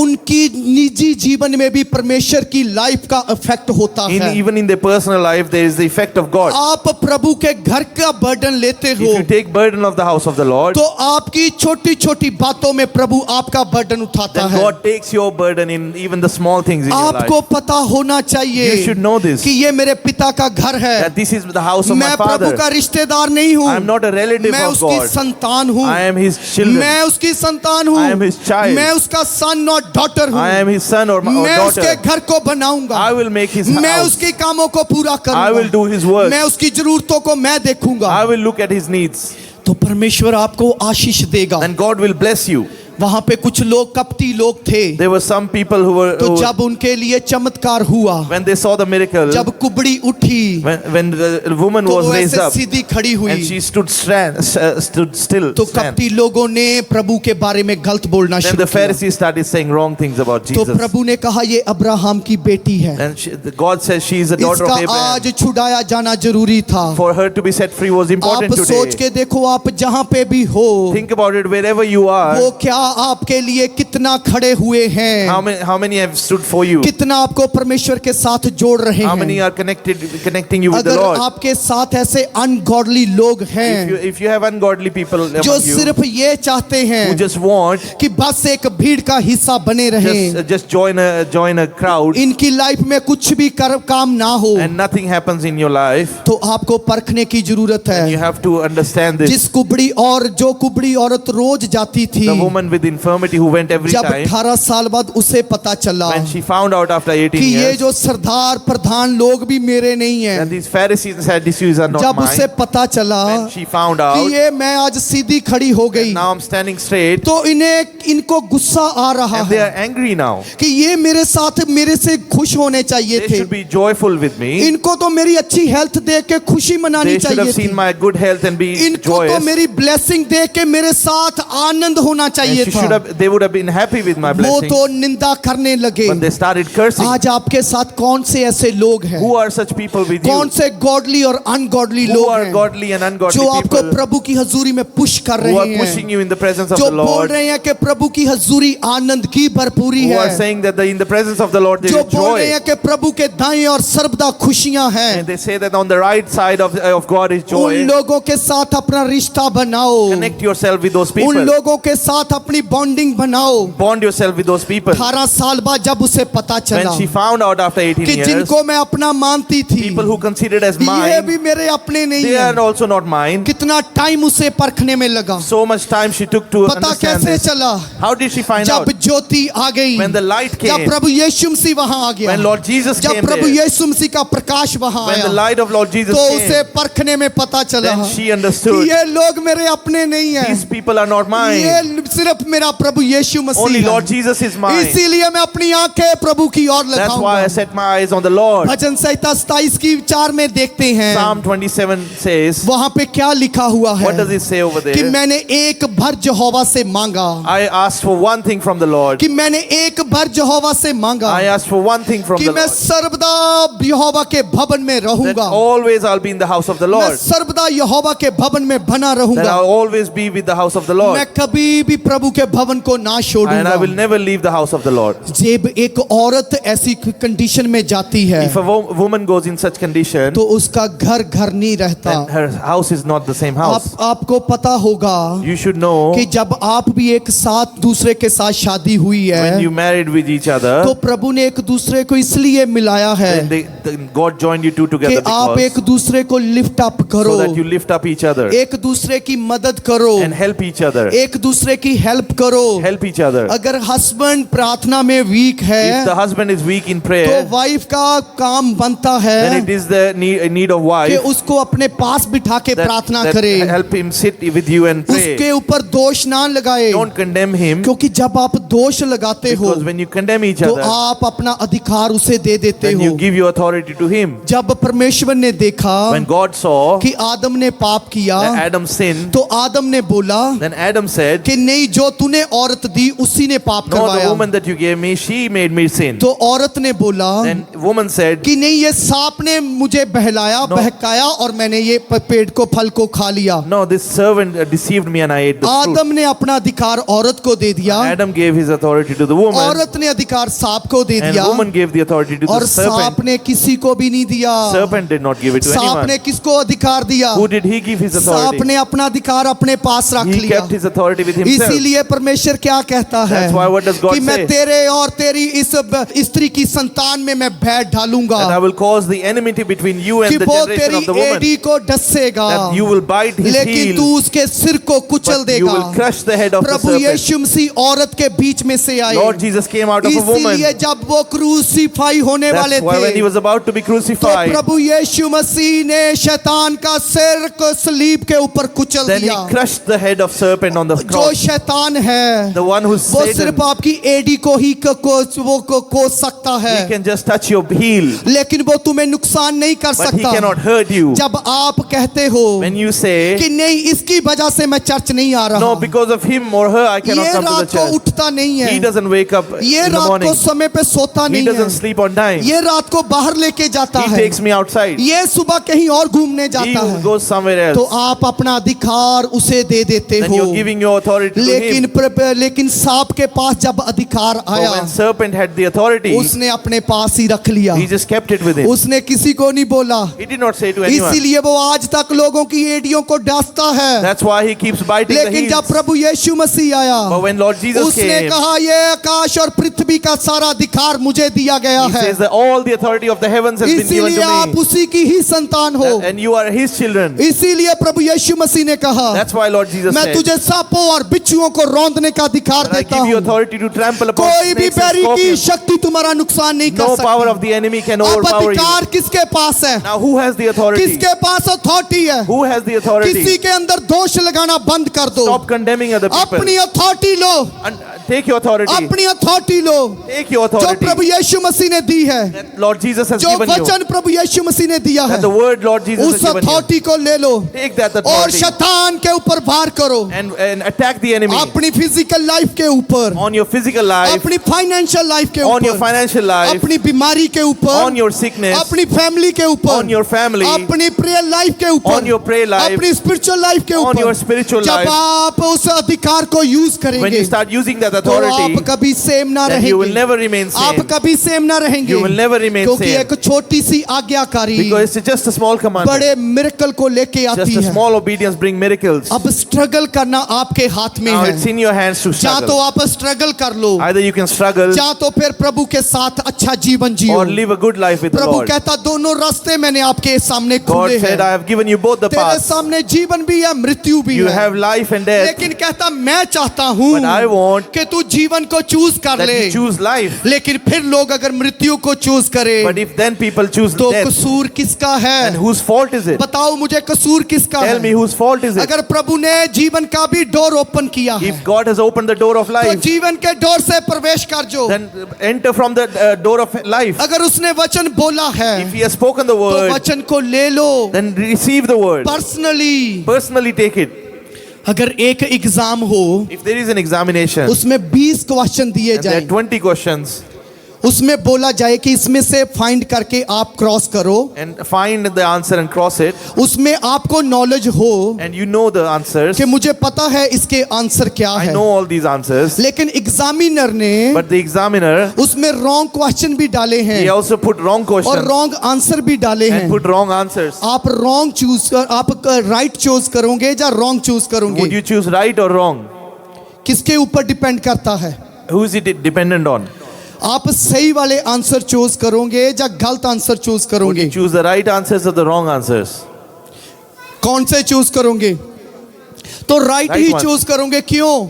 उनकी निजी जीवन में भी परमेश्वर की लाइफ का इफेक्ट होता है। Even in their personal life, there is the effect of God. आप प्रभु के घर का बर्डन लेते हो, If you take burden of the house of the Lord, तो आपकी छोटी छोटी बातों में प्रभु आपका बर्डन उठाता then है। God takes your burden in even the small things in your life. आपको पता होना चाहिए You should know this, कि ये मेरे पिता का घर है। that this is the house of my मैं प्रभु Father. का रिश्तेदार नहीं हूँ, I am not a relative मैं of उसकी God. संतान हूँ, I am His children. मैं उसकी संतान हूँ, I am His child. मैं उसका सन और डॉटर हूँ, I am his son or मैं उसके daughter. घर को बनाऊंगा, I will make his मैं house. उसके कामों को पूरा I will करूंगा, do his work. मैं उसकी जरूरतों को मैं देखूंगा। I will look at his needs. तो परमेश्वर आपको आशीष देगा। And God will bless you. वहां पे कुछ लोग कपटी लोग थे, There were some people who were, तो जब उनके लिए चमत्कार हुआ, when they saw the miracle, जब कुबड़ी उठी, when the woman तो was वो raised ऐसे up सीधी खड़ी and हुई, she stood still, तो कपटी लोगों ने प्रभु के बारे में गलत बोलना then शुरू the किया। Pharisees started saying wrong things about तो Jesus. प्रभु ने कहा ये अब्राहम की बेटी है, And God says she is a daughter of इसका Abraham. आज छुड़ाया जाना जरूरी था। For her to be set free was आप important सोच today. के देखो, आप जहां पे भी हो, Think about it, wherever you are. वो क्या आपके लिए कितना खड़े हुए हैं, How many have stood for you? कितना आपको परमेश्वर के साथ जोड़ रहे How many हैं। are connecting you with the अगर Lord? आपके साथ ऐसे अनगॉडली लोग हैं If you have ungodly people among जो you सिर्फ ये चाहते who हैं just want कि बस एक भीड़ का हिस्सा बने रहें, just join a crowd इनकी लाइफ में कुछ भी काम ना हो, and nothing happens in your life, तो आपको परखने की जरूरत you है। have to understand this. जिस कुबड़ी औरत रोज जाती थी, The woman with infirmity who went every जब time, 18 साल बाद उसे पता चला when she found out after 18 कि ये years, जो सरदार प्रधान लोग भी मेरे नहीं हैं, and these Pharisees and Sadducees are not जब उसे mine, पता चला when she found कि out, ये मैं आज सीधी खड़ी हो गई, now I'm standing straight, तो इनको गुस्सा आ रहा and they है are angry now. कि ये मेरे साथ मेरे से खुश होने चाहिए They थे, should be joyful with me. इनको तो मेरी अच्छी हेल्थ देख के खुशी मनानी They should चाहिए have थी, seen my good health and be इनको तो joyous. मेरी ब्लेसिंग देख के मेरे साथ आनंद होना And चाहिए था। they would have been happy with my वो blessing. तो निंदा करने लगे। But they started cursing. आज आपके साथ कौन से ऐसे लोग हैं, Who are such people with you? कौन से गॉडली और अनगॉडली Who लोग are हैं godly and ungodly जो आपको people प्रभु की हजूरी में पुश कर who are रहे pushing हैं, you in the presence of जो the बोल Lord? रहे हैं कि प्रभु की हजूरी आनंद की भरपूरी Who are है, saying that in the presence of the Lord there जो is बोल रहे joy? हैं कि प्रभु के दाएं और सर्वदा खुशियां हैं, And they say that on the right side of God is उन joy. लोगों के साथ अपना रिश्ता बनाओ, Connect yourself with those उन people. लोगों के साथ अपनी बॉन्डिंग बनाओ। Bond yourself with those people. 18 साल बाद जब उसे पता चला When she found out after 18 कि years, जिनको मैं अपना मानती थी people who considered as ये mine, भी मेरे अपने नहीं they है, are also not mine. कितना टाइम उसे परखने में लगा। So much time she took to पता understand कैसे this. चला? How did she find out? जब ज्योति आ गई, When the light जब came, प्रभु यीशु मसीह वहां आ गया, when Lord Jesus जब came प्रभु there, यीशु मसीह का प्रकाश वहां when the आया, light of Lord Jesus तो उसे came, परखने में पता चला then she कि understood ये लोग मेरे अपने नहीं हैं, these people are not mine. ये सिर्फ मेरा प्रभु यीशु Only मसीह Lord है। Jesus is mine. इसीलिए मैं अपनी आंखें प्रभु की ओर That's why I लगाऊंगा। set my eyes on the Lord. भजन संहिता 27 की 4 में देखते हैं, Psalm 27 says, वहां पे क्या लिखा हुआ what does है it say over कि there? मैंने एक भर यहोवा से मांगा, I asked for one thing from the Lord. कि मैंने एक भर यहोवा से मांगा I asked for one thing from कि the मैं Lord. सर्वदा यहोवा के भवन में That रहूंगा, always I'll be in the house of the मैं Lord. सर्वदा यहोवा के भवन में बना That रहूंगा, I'll always be with the house of the मैं Lord. कभी भी प्रभु के भवन को ना And I छोड़ूंगा। will never leave the house of the Lord. जब एक औरत ऐसी कंडीशन में जाती है If a woman goes in such condition, तो उसका घर नहीं रहता। then her house is not the same house. आपको पता होगा You should know कि जब आप भी एक साथ दूसरे के साथ शादी हुई when है you married with each other, तो प्रभु ने एक दूसरे को इसलिए मिलाया है then God joined you two कि together आप because, एक दूसरे को लिफ्ट अप करो, so that you lift up each other एक दूसरे की मदद करो, and help each other. एक दूसरे की हेल्प करो। Help each other. अगर हस्बैंड प्रार्थना में वीक If है the husband is weak in तो prayer, वाइफ का काम बनता then है it is the need of कि wife उसको अपने पास बिठा के प्रार्थना that करे, help him sit with you and pray. उसके ऊपर दोष ना लगाए, Don't condemn him, क्योंकि जब आप दोष लगाते हो because when you condemn each तो other, आप अपना अधिकार उसे दे देते then हो। you give your authority to him. जब परमेश्वर ने देखा When God saw कि आदम ने पाप किया that Adam sinned, तो आदम ने बोला then Adam said, कि नहीं, जो तूने औरत दी उसी ने पाप no, the करवाया। woman that you gave me, she made me sin. तो औरत ने बोला Then woman said, कि नहीं, ये सांप ने मुझे बहलाया, बहकाया और मैंने ये पेड़ को फल को खा लिया। no, this servant deceived me and I ate the fruit. आदम ने अपना अधिकार औरत को दे दिया, Adam gave his authority to the woman, औरत ने अधिकार सांप को दे and दिया। woman him gave the authority to और the serpent. सांप ने किसी को भी नहीं दिया। Serpent did not give it to सांप ने anyone. किसको अधिकार दिया? Who did he give his सांप authority? ने अपना अधिकार अपने पास रख He लिया। kept his authority with himself. इसीलिए परमेश्वर क्या कहता है That's why what does God कि मैं say? तेरे और तेरी इस स्त्री की संतान में मैं बैठ डालूंगा That I will cause the enmity between you कि and the वो generation of the तेरी woman. एड़ी को डसेगा, That you will bite his लेकिन तू heel, उसके सिर को कुचल but you will देगा। crush the head of the Prabhu serpent. यीशु मसीह औरत के बीच में से आए, Lord Jesus came out of a woman. इसीलिए जब वो क्रूसीफाई होने वाले That's why when he थे was about to be तो crucified, प्रभु यीशु मसीह ने शैतान का सिर को सलीब के ऊपर कुचल then he दिया। crushed the head of serpent on the जो cross. शैतान है The one who's वो Satan, सिर्फ आपकी एडी को ही कोस सकता है, he can just touch your heel, लेकिन वो तुम्हें नुकसान नहीं कर but he सकता। cannot hurt you. जब आप कहते हो When you say, कि नहीं इसकी वजह से मैं चर्च नहीं आ रहा, no, because of him or her, I cannot ये come to the रात को church. उठता नहीं है, He doesn't wake up ये in the रात morning. को समय पे सोता He नहीं doesn't है, sleep on time. ये रात को बाहर लेके जाता He है, takes me outside. ये सुबह कहीं और घूमने He जाता है, goes somewhere तो else. आप अपना अधिकार उसे दे देते Then हो। you're giving your authority to लेकिन him. लेकिन सांप के पास जब अधिकार But आया, when serpent had the authority, उसने अपने पास ही रख लिया, he just kept it with him. उसने किसी को नहीं बोला। He did not say to anyone. इसीलिए वो आज तक लोगों की एडियों को डांटता है। That's why he keeps biting the लेकिन जब heels. प्रभु यीशु मसीह आया, But when Lord Jesus उसने came, कहा ये आकाश और पृथ्वी का सारा अधिकार मुझे दिया गया he है, says that all the authority of the heavens has been given इसीलिए आप to me. उसी की ही संतान हो। And you are his children. इसीलिए प्रभु यीशु मसीह ने कहा That's why Lord Jesus मैं said, तुझे सांपों और बिच्छुओं को रौंदने का अधिकार that I देता give you हूँ, authority to trample upon कोई भी snakes and बैरी की scorpions. शक्ति तुम्हारा नुकसान नहीं कर No power of सकती। the enemy can अब overpower you. अधिकार किसके पास है? Now who has the authority? किसके पास अथॉरिटी है? Who has the authority? किसी के अंदर दोष लगाना बंद कर दो। Stop condemning other people. अपनी authority low, And take your authority. अपनी अथॉरिटी लो Take your जो authority. प्रभु यीशु मसीह ने दी है, That Lord Jesus has जो given you. वचन प्रभु यीशु मसीह ने दिया है, That the word Lord Jesus उस has given you. अथॉरिटी को ले लो Take that और authority शैतान के ऊपर वार करो, and attack the enemy अपनी फिजिकल लाइफ के ऊपर, on your physical life, अपनी फाइनेंशियल लाइफ के on your ऊपर, financial life, अपनी बीमारी के ऊपर, on your sickness, अपनी फैमिली के ऊपर, on your family, अपनी प्रेयर लाइफ के ऊपर, on your prayer life, अपनी स्पिरिचुअल लाइफ के on ऊपर, your spiritual जब life. आप उस अधिकार को यूज When करेंगे you start using that तो authority, आप कभी सेम ना then you will रहेंगे, never remain आप same. कभी सेम ना रहेंगे, You will never remain क्योंकि same. एक छोटी सी आज्ञाकारी Because it's just a small commandment. बड़े मिरेकल को लेके आती Just a है। small obedience bring miracles. अब स्ट्रगल करना आपके हाथ में Now है, it's in your hands to या तो struggle. आप स्ट्रगल कर लो, Either you can struggle या तो फिर प्रभु के साथ अच्छा जीवन जियो। or live a good life with the Prabhu Lord. कहता दोनों रास्ते मैंने आपके सामने God खोले said, I हैं, have given you both the तेरे paths. सामने जीवन भी है, मृत्यु भी You है, have life and death. लेकिन कहता मैं चाहता हूँ But I want कि तू जीवन को चूज कर that ले, you choose life. लेकिन फिर लोग अगर मृत्यु को चूज करे But if then people choose तो death, कसूर किसका then है? whose fault is it? बताओ मुझे कसूर किसका Tell me है? whose fault is it? अगर प्रभु ने जीवन का भी डोर ओपन किया है If God has opened the door of तो life, जीवन के डोर से प्रवेश कर जो। then enter from the door of life. अगर उसने वचन बोला है If He has spoken the तो word, वचन को ले लो, then receive the word. Personally. Personally take it. अगर एक एग्जाम हो If there is an examination, उसमें 20 क्वेश्चन दिए and there are जाए, 20 questions, उसमें बोला जाए कि इसमें से फाइंड करके आप क्रॉस करो, and find the answer and cross it, उसमें आपको नॉलेज हो and you know the answers. कि मुझे पता है इसके आंसर क्या I है, know all these answers. लेकिन एग्जामिनर ने But the examiner, उसमें रॉन्ग क्वेश्चन भी डाले हैं he also put wrong और questions रॉन्ग आंसर भी डाले हैं। and put wrong answers. आप रॉन्ग चूज कर, आप राइट चूज करोगे या रॉन्ग चूज Would करोगे, you choose right or wrong? किसके ऊपर डिपेंड करता है? Who is it dependent on? आप सही वाले आंसर चूज करोगे या गलत आंसर चूज Would करोगे? you choose the right answers or the wrong answers? कौन से चूज करोगे? तो राइट Right ही one. चूज करोगे। क्यों?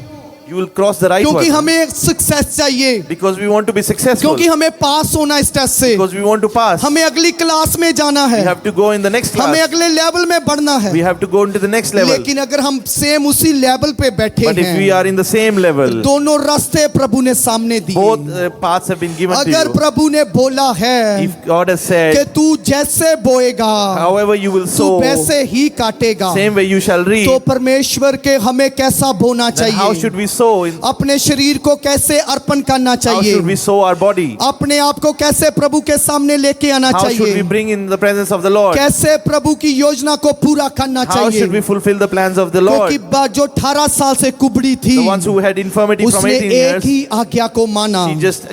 You will cross the right क्योंकि one. हमें सक्सेस चाहिए, Because we want to be successful. क्योंकि हमें पास होना इस टेस्ट से, Because we want to pass. हमें अगली क्लास में जाना We है, have to go in the next हमें class. अगले लेवल में बढ़ना है। We have to go into the next level. लेकिन अगर हम सेम उसी लेवल पे बैठे But if we हैं, are in the same level, दोनों रास्ते प्रभु ने सामने both दिए। paths have been given to अगर you. प्रभु ने बोला है If God has कि said, तू जैसे बोएगा however you will तू sow, वैसे ही काटेगा, same way you shall reap, तो परमेश्वर के हमें कैसा बोना then how चाहिए? should we sow in, अपने शरीर को कैसे अर्पण करना how चाहिए, should we sow our body? अपने आप को कैसे प्रभु के सामने लेके आना How should we चाहिए, bring in the presence of the Lord? कैसे प्रभु की योजना को पूरा करना How should we चाहिए। fulfill the plans of the क्योंकि Lord? जो 18 साल से कुबड़ी थी, The ones who had infirmity from उसने 18 एक years, ही आज्ञा को माना, she just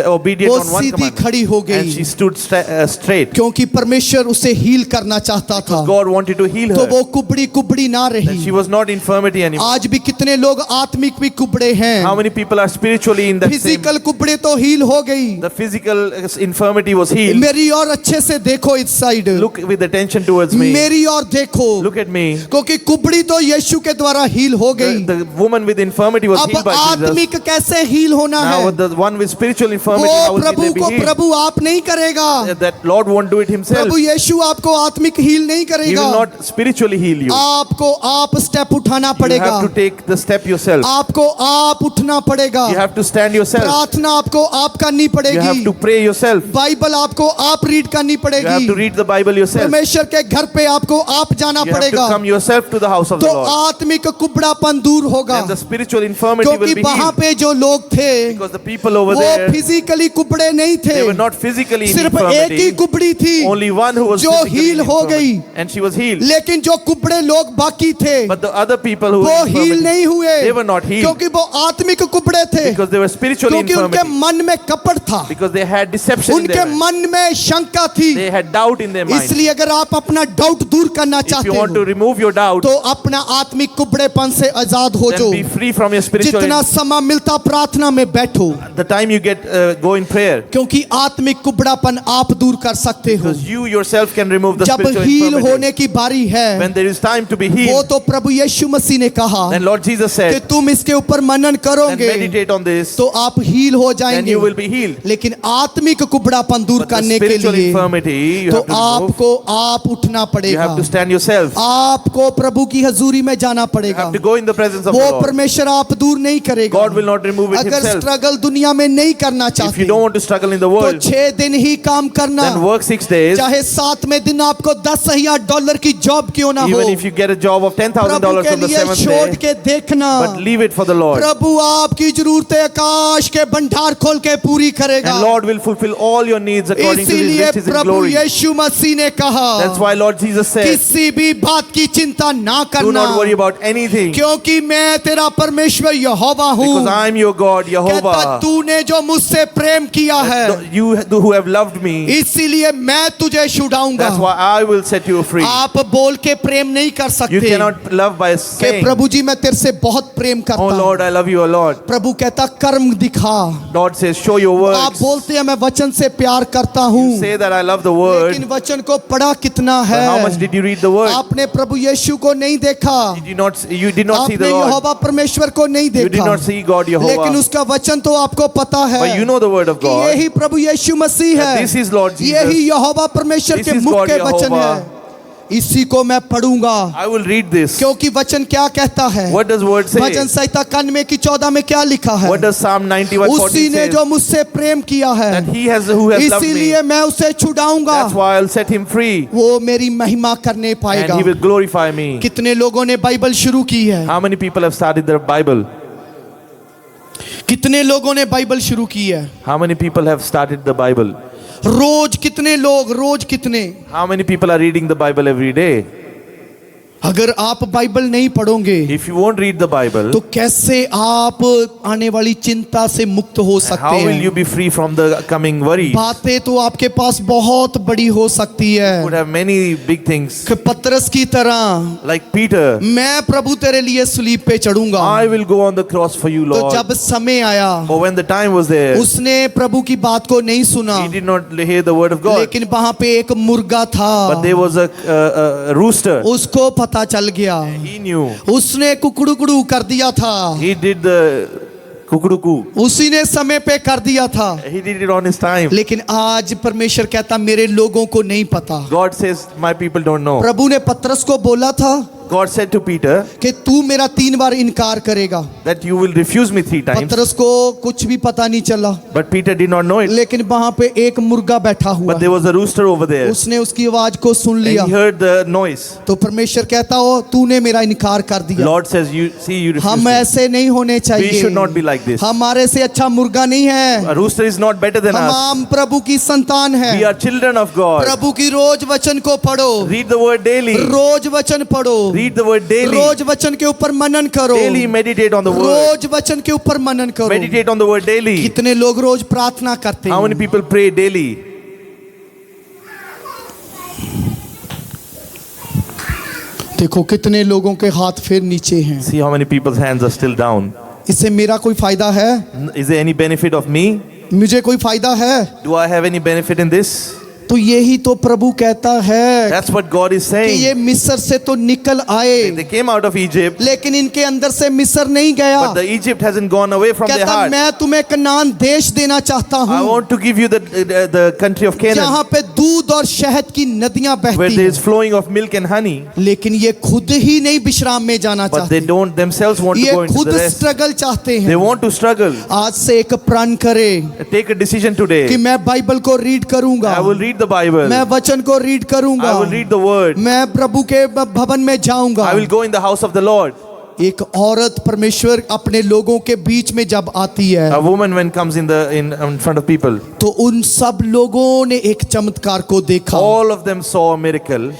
obedient वो on one सीधी commandment, खड़ी हो and गई, she stood straight. क्योंकि परमेश्वर उसे हील करना चाहता था। God wanted to heal तो her. वो कुबड़ी कुबड़ी ना And she रही। was not infirmity anymore. आज भी कितने लोग आत्मिक भी कुबड़े हैं, How many people are spiritually in that same? Physical कुबड़े तो हील हो गई। The physical infirmity was healed. मेरी और अच्छे से देखो इस side, Look with attention towards me. मेरी और देखो, Look at me. क्योंकि कुबड़ी तो यीशु के द्वारा हील हो गई। The woman with infirmity was अब healed by Jesus. आत्मिक कैसे हील होना Now है, the one with spiritual infirmity, वो how will Prabhu they be को healed? प्रभु आप नहीं करेगा, That Lord won't do it himself. प्रभु यीशु आपको आत्मिक हील नहीं He करेगा, will not spiritually heal you. आपको आप स्टेप उठाना You पड़ेगा, have to take the step yourself. आपको आप उठना पड़ेगा, You have to stand yourself. प्रार्थना आपको आप करनी You have पड़ेगी, to pray yourself. बाइबल आपको आप रीड करनी You have पड़ेगी, to read the Bible yourself. परमेश्वर के घर पे आपको आप जाना You have to पड़ेगा, come yourself to the house of तो the Lord. आत्मिक कुबड़ापन दूर होगा। And the spiritual infirmity will क्योंकि be वहां healed. पे जो लोग थे Because the people over वो there, फिजिकली कुबड़े नहीं थे, they were not physically in सिर्फ एक ही infirmity. कुबड़ी थी, Only one who was जो physically heal in हो infirmity. गई। And she was healed. लेकिन जो कुबड़े लोग बाकी थे But the other people who वो were in हील infirmity, नहीं हुए, they were not healed. क्योंकि वो आत्मिक कुबड़े थे, Because they were spiritually क्योंकि उनके infirmity. मन में कपट था, Because they had deception in उनके their mind. मन में शंका थी। They had doubt in their mind. इसलिए अगर आप अपना डाउट दूर करना If चाहते you want to हो remove your doubt, तो अपना आत्मिक कुबड़ेपन से आजाद हो then जो। be free from your spiritual. जितना समय मिलता प्रार्थना में बैठो, The time you get, go in prayer. क्योंकि आत्मिक कुबड़ापन आप दूर कर सकते हो। Because you yourself can remove the जब spiritual हील infirmity. होने की बारी है, When there is time to be वो healed, तो प्रभु यीशु मसीह ने कहा then Lord Jesus कि said, तुम इसके ऊपर मनन then करोगे meditate on this, तो आप हील हो then जाएंगे। you will be healed. लेकिन आत्मिक कुबड़ापन दूर But the करने के spiritual लिए infirmity, you तो have to remove. आपको आप उठना You पड़ेगा, have to stand yourself. आपको प्रभु की हजूरी में जाना You पड़ेगा। have to go in the presence of the वो Lord. परमेश्वर आप दूर नहीं करेगा। God will not remove it अगर himself. स्ट्रगल दुनिया में नहीं करना If you चाहते don't want to struggle in the तो world, 6 दिन ही काम करना, then work 6 days. चाहे 7वें दिन आपको $10,000 की जॉब क्यों ना हो, Even if you get a job of प्रभु $10,000 के from the लिए 7th छोड़ day, के देखना। but leave it for the Lord. प्रभु आपकी जरूरतें आकाश के भंडार खोल के पूरी करेगा। And Lord will fulfill all your needs according to His इसीलिए riches in प्रभु glory. यीशु मसीह ने कहा That's why Lord Jesus said, किसी भी बात की चिंता ना do करना, not worry about anything, क्योंकि मैं तेरा परमेश्वर यहोवा हूँ। because I am your God, कहता Jehovah. तूने जो मुझसे प्रेम किया है, You who have loved me, इसीलिए मैं तुझे छुड़ाऊंगा। that's why I will set you free. आप बोल के प्रेम नहीं कर You सकते cannot love by कि saying, प्रभु जी मैं तेरे से बहुत प्रेम करता oh हूँ। Lord, I love you a lot. प्रभु कहता कर्म दिखा। Lord says, show your आप works. बोलते हैं मैं वचन से प्यार करता You हूँ, say that I love the word, लेकिन वचन को पढ़ा कितना but है? how much did you read the word? आपने प्रभु यीशु को नहीं देखा, You did not see आपने the Lord. यहोवा परमेश्वर को नहीं You did देखा, not see God, लेकिन Jehovah. उसका वचन तो आपको पता है But you know the word of कि God. यही प्रभु यीशु मसीह That है, this is Lord Jesus. यही यहोवा परमेश्वर This के is मुख God के वचन Jehovah. है। इसी को मैं पढ़ूंगा, I will read this. क्योंकि वचन क्या कहता है? What does word say? भजन संहिता 91 की 14 में क्या लिखा है? What does Psalm 91:14 उसी ने say? जो मुझसे प्रेम किया है, That he has who has loved me. इसीलिए मैं उसे छुड़ाऊंगा, That's why I'll set him free, वो मेरी महिमा करने and पाएगा। he will glorify me. कितने लोगों ने बाइबल शुरू की है? How many people have started their Bible? कितने लोगों ने बाइबल शुरू की है? How many people have started the Bible? रोज कितने लोग, रोज कितने? How many people are reading the Bible every day? अगर आप बाइबल नहीं पढ़ोगे If you won't read the Bible, तो कैसे आप आने वाली चिंता से मुक्त हो सकते how will हैं? you be free from the coming worry? बातें तो आपके पास बहुत बड़ी हो सकती You है, would have many big things. कि पतरस की तरह Like Peter, मैं प्रभु तेरे लिए सुलीब पे चढ़ूंगा। I will go on the cross for you, तो Lord. जब समय आया, But when the time was there, उसने प्रभु की बात को नहीं सुना, he did not hear the word of God. लेकिन वहां पे एक मुर्गा था, But there was a rooster. उसको पता चल गया, He knew. उसने कुकड़ू कर दिया था, He did the kukuruku. उसी ने समय पे कर दिया था। He did it on his time. लेकिन आज परमेश्वर कहता मेरे लोगों को नहीं पता। God says, my people don't know. प्रभु ने पतरस को बोला था God said to Peter कि तू मेरा 3 बार इनकार करेगा। that you will refuse me 3 times. पतरस को कुछ भी पता नहीं चला, But Peter did not know it. लेकिन वहां पे एक मुर्गा बैठा हुआ, But there was a rooster over there. उसने उसकी आवाज को सुन And लिया। he heard the noise. तो परमेश्वर कहता हो तूने मेरा इनकार कर दिया। Lord says, you see, you refuse हम me. ऐसे नहीं होने We चाहिए, should not be like this. हमारे से अच्छा मुर्गा नहीं है। A rooster is not better than हम us. आम प्रभु की संतान है। We are children of God. प्रभु की रोज वचन को पढ़ो, Read the word daily. रोज वचन पढ़ो, Read the word daily. रोज वचन के ऊपर मनन करो, Daily meditate on the word. रोज वचन के ऊपर मनन करो। Meditate on the word daily. कितने लोग रोज प्रार्थना करते How many हैं? people pray daily? देखो कितने लोगों के हाथ फिर नीचे हैं। See how many people's hands are still down. इससे मेरा कोई फायदा है? Is there any benefit of me? मुझे कोई फायदा है? Do I have any benefit in this? तो यही तो प्रभु कहता है That's what God is कि saying. ये मिस्र से तो निकल आए, They came out of Egypt, लेकिन इनके अंदर से मिस्र नहीं गया। but the Egypt hasn't gone away from their कहता heart. मैं तुम्हें कनान देश देना चाहता I हूँ, want to give you the country of Canaan, जहाँ पे दूध और शहद की नदियां where बहती there हैं। is flowing of milk and honey. लेकिन ये खुद ही नहीं विश्राम में जाना But they चाहते, don't themselves want to go ये into खुद the rest. स्ट्रगल चाहते They हैं। want to struggle. आज से एक प्रण करे Take a decision today. कि मैं बाइबल को रीड करूंगा, I will read the Bible. मैं वचन को रीड करूंगा, I will read the word. मैं प्रभु के भवन में जाऊंगा। I will go in the house of the Lord. एक औरत परमेश्वर अपने लोगों के बीच में जब आती है, A woman when comes in front of people, तो उन सब लोगों ने एक चमत्कार को देखा। all of them saw a miracle.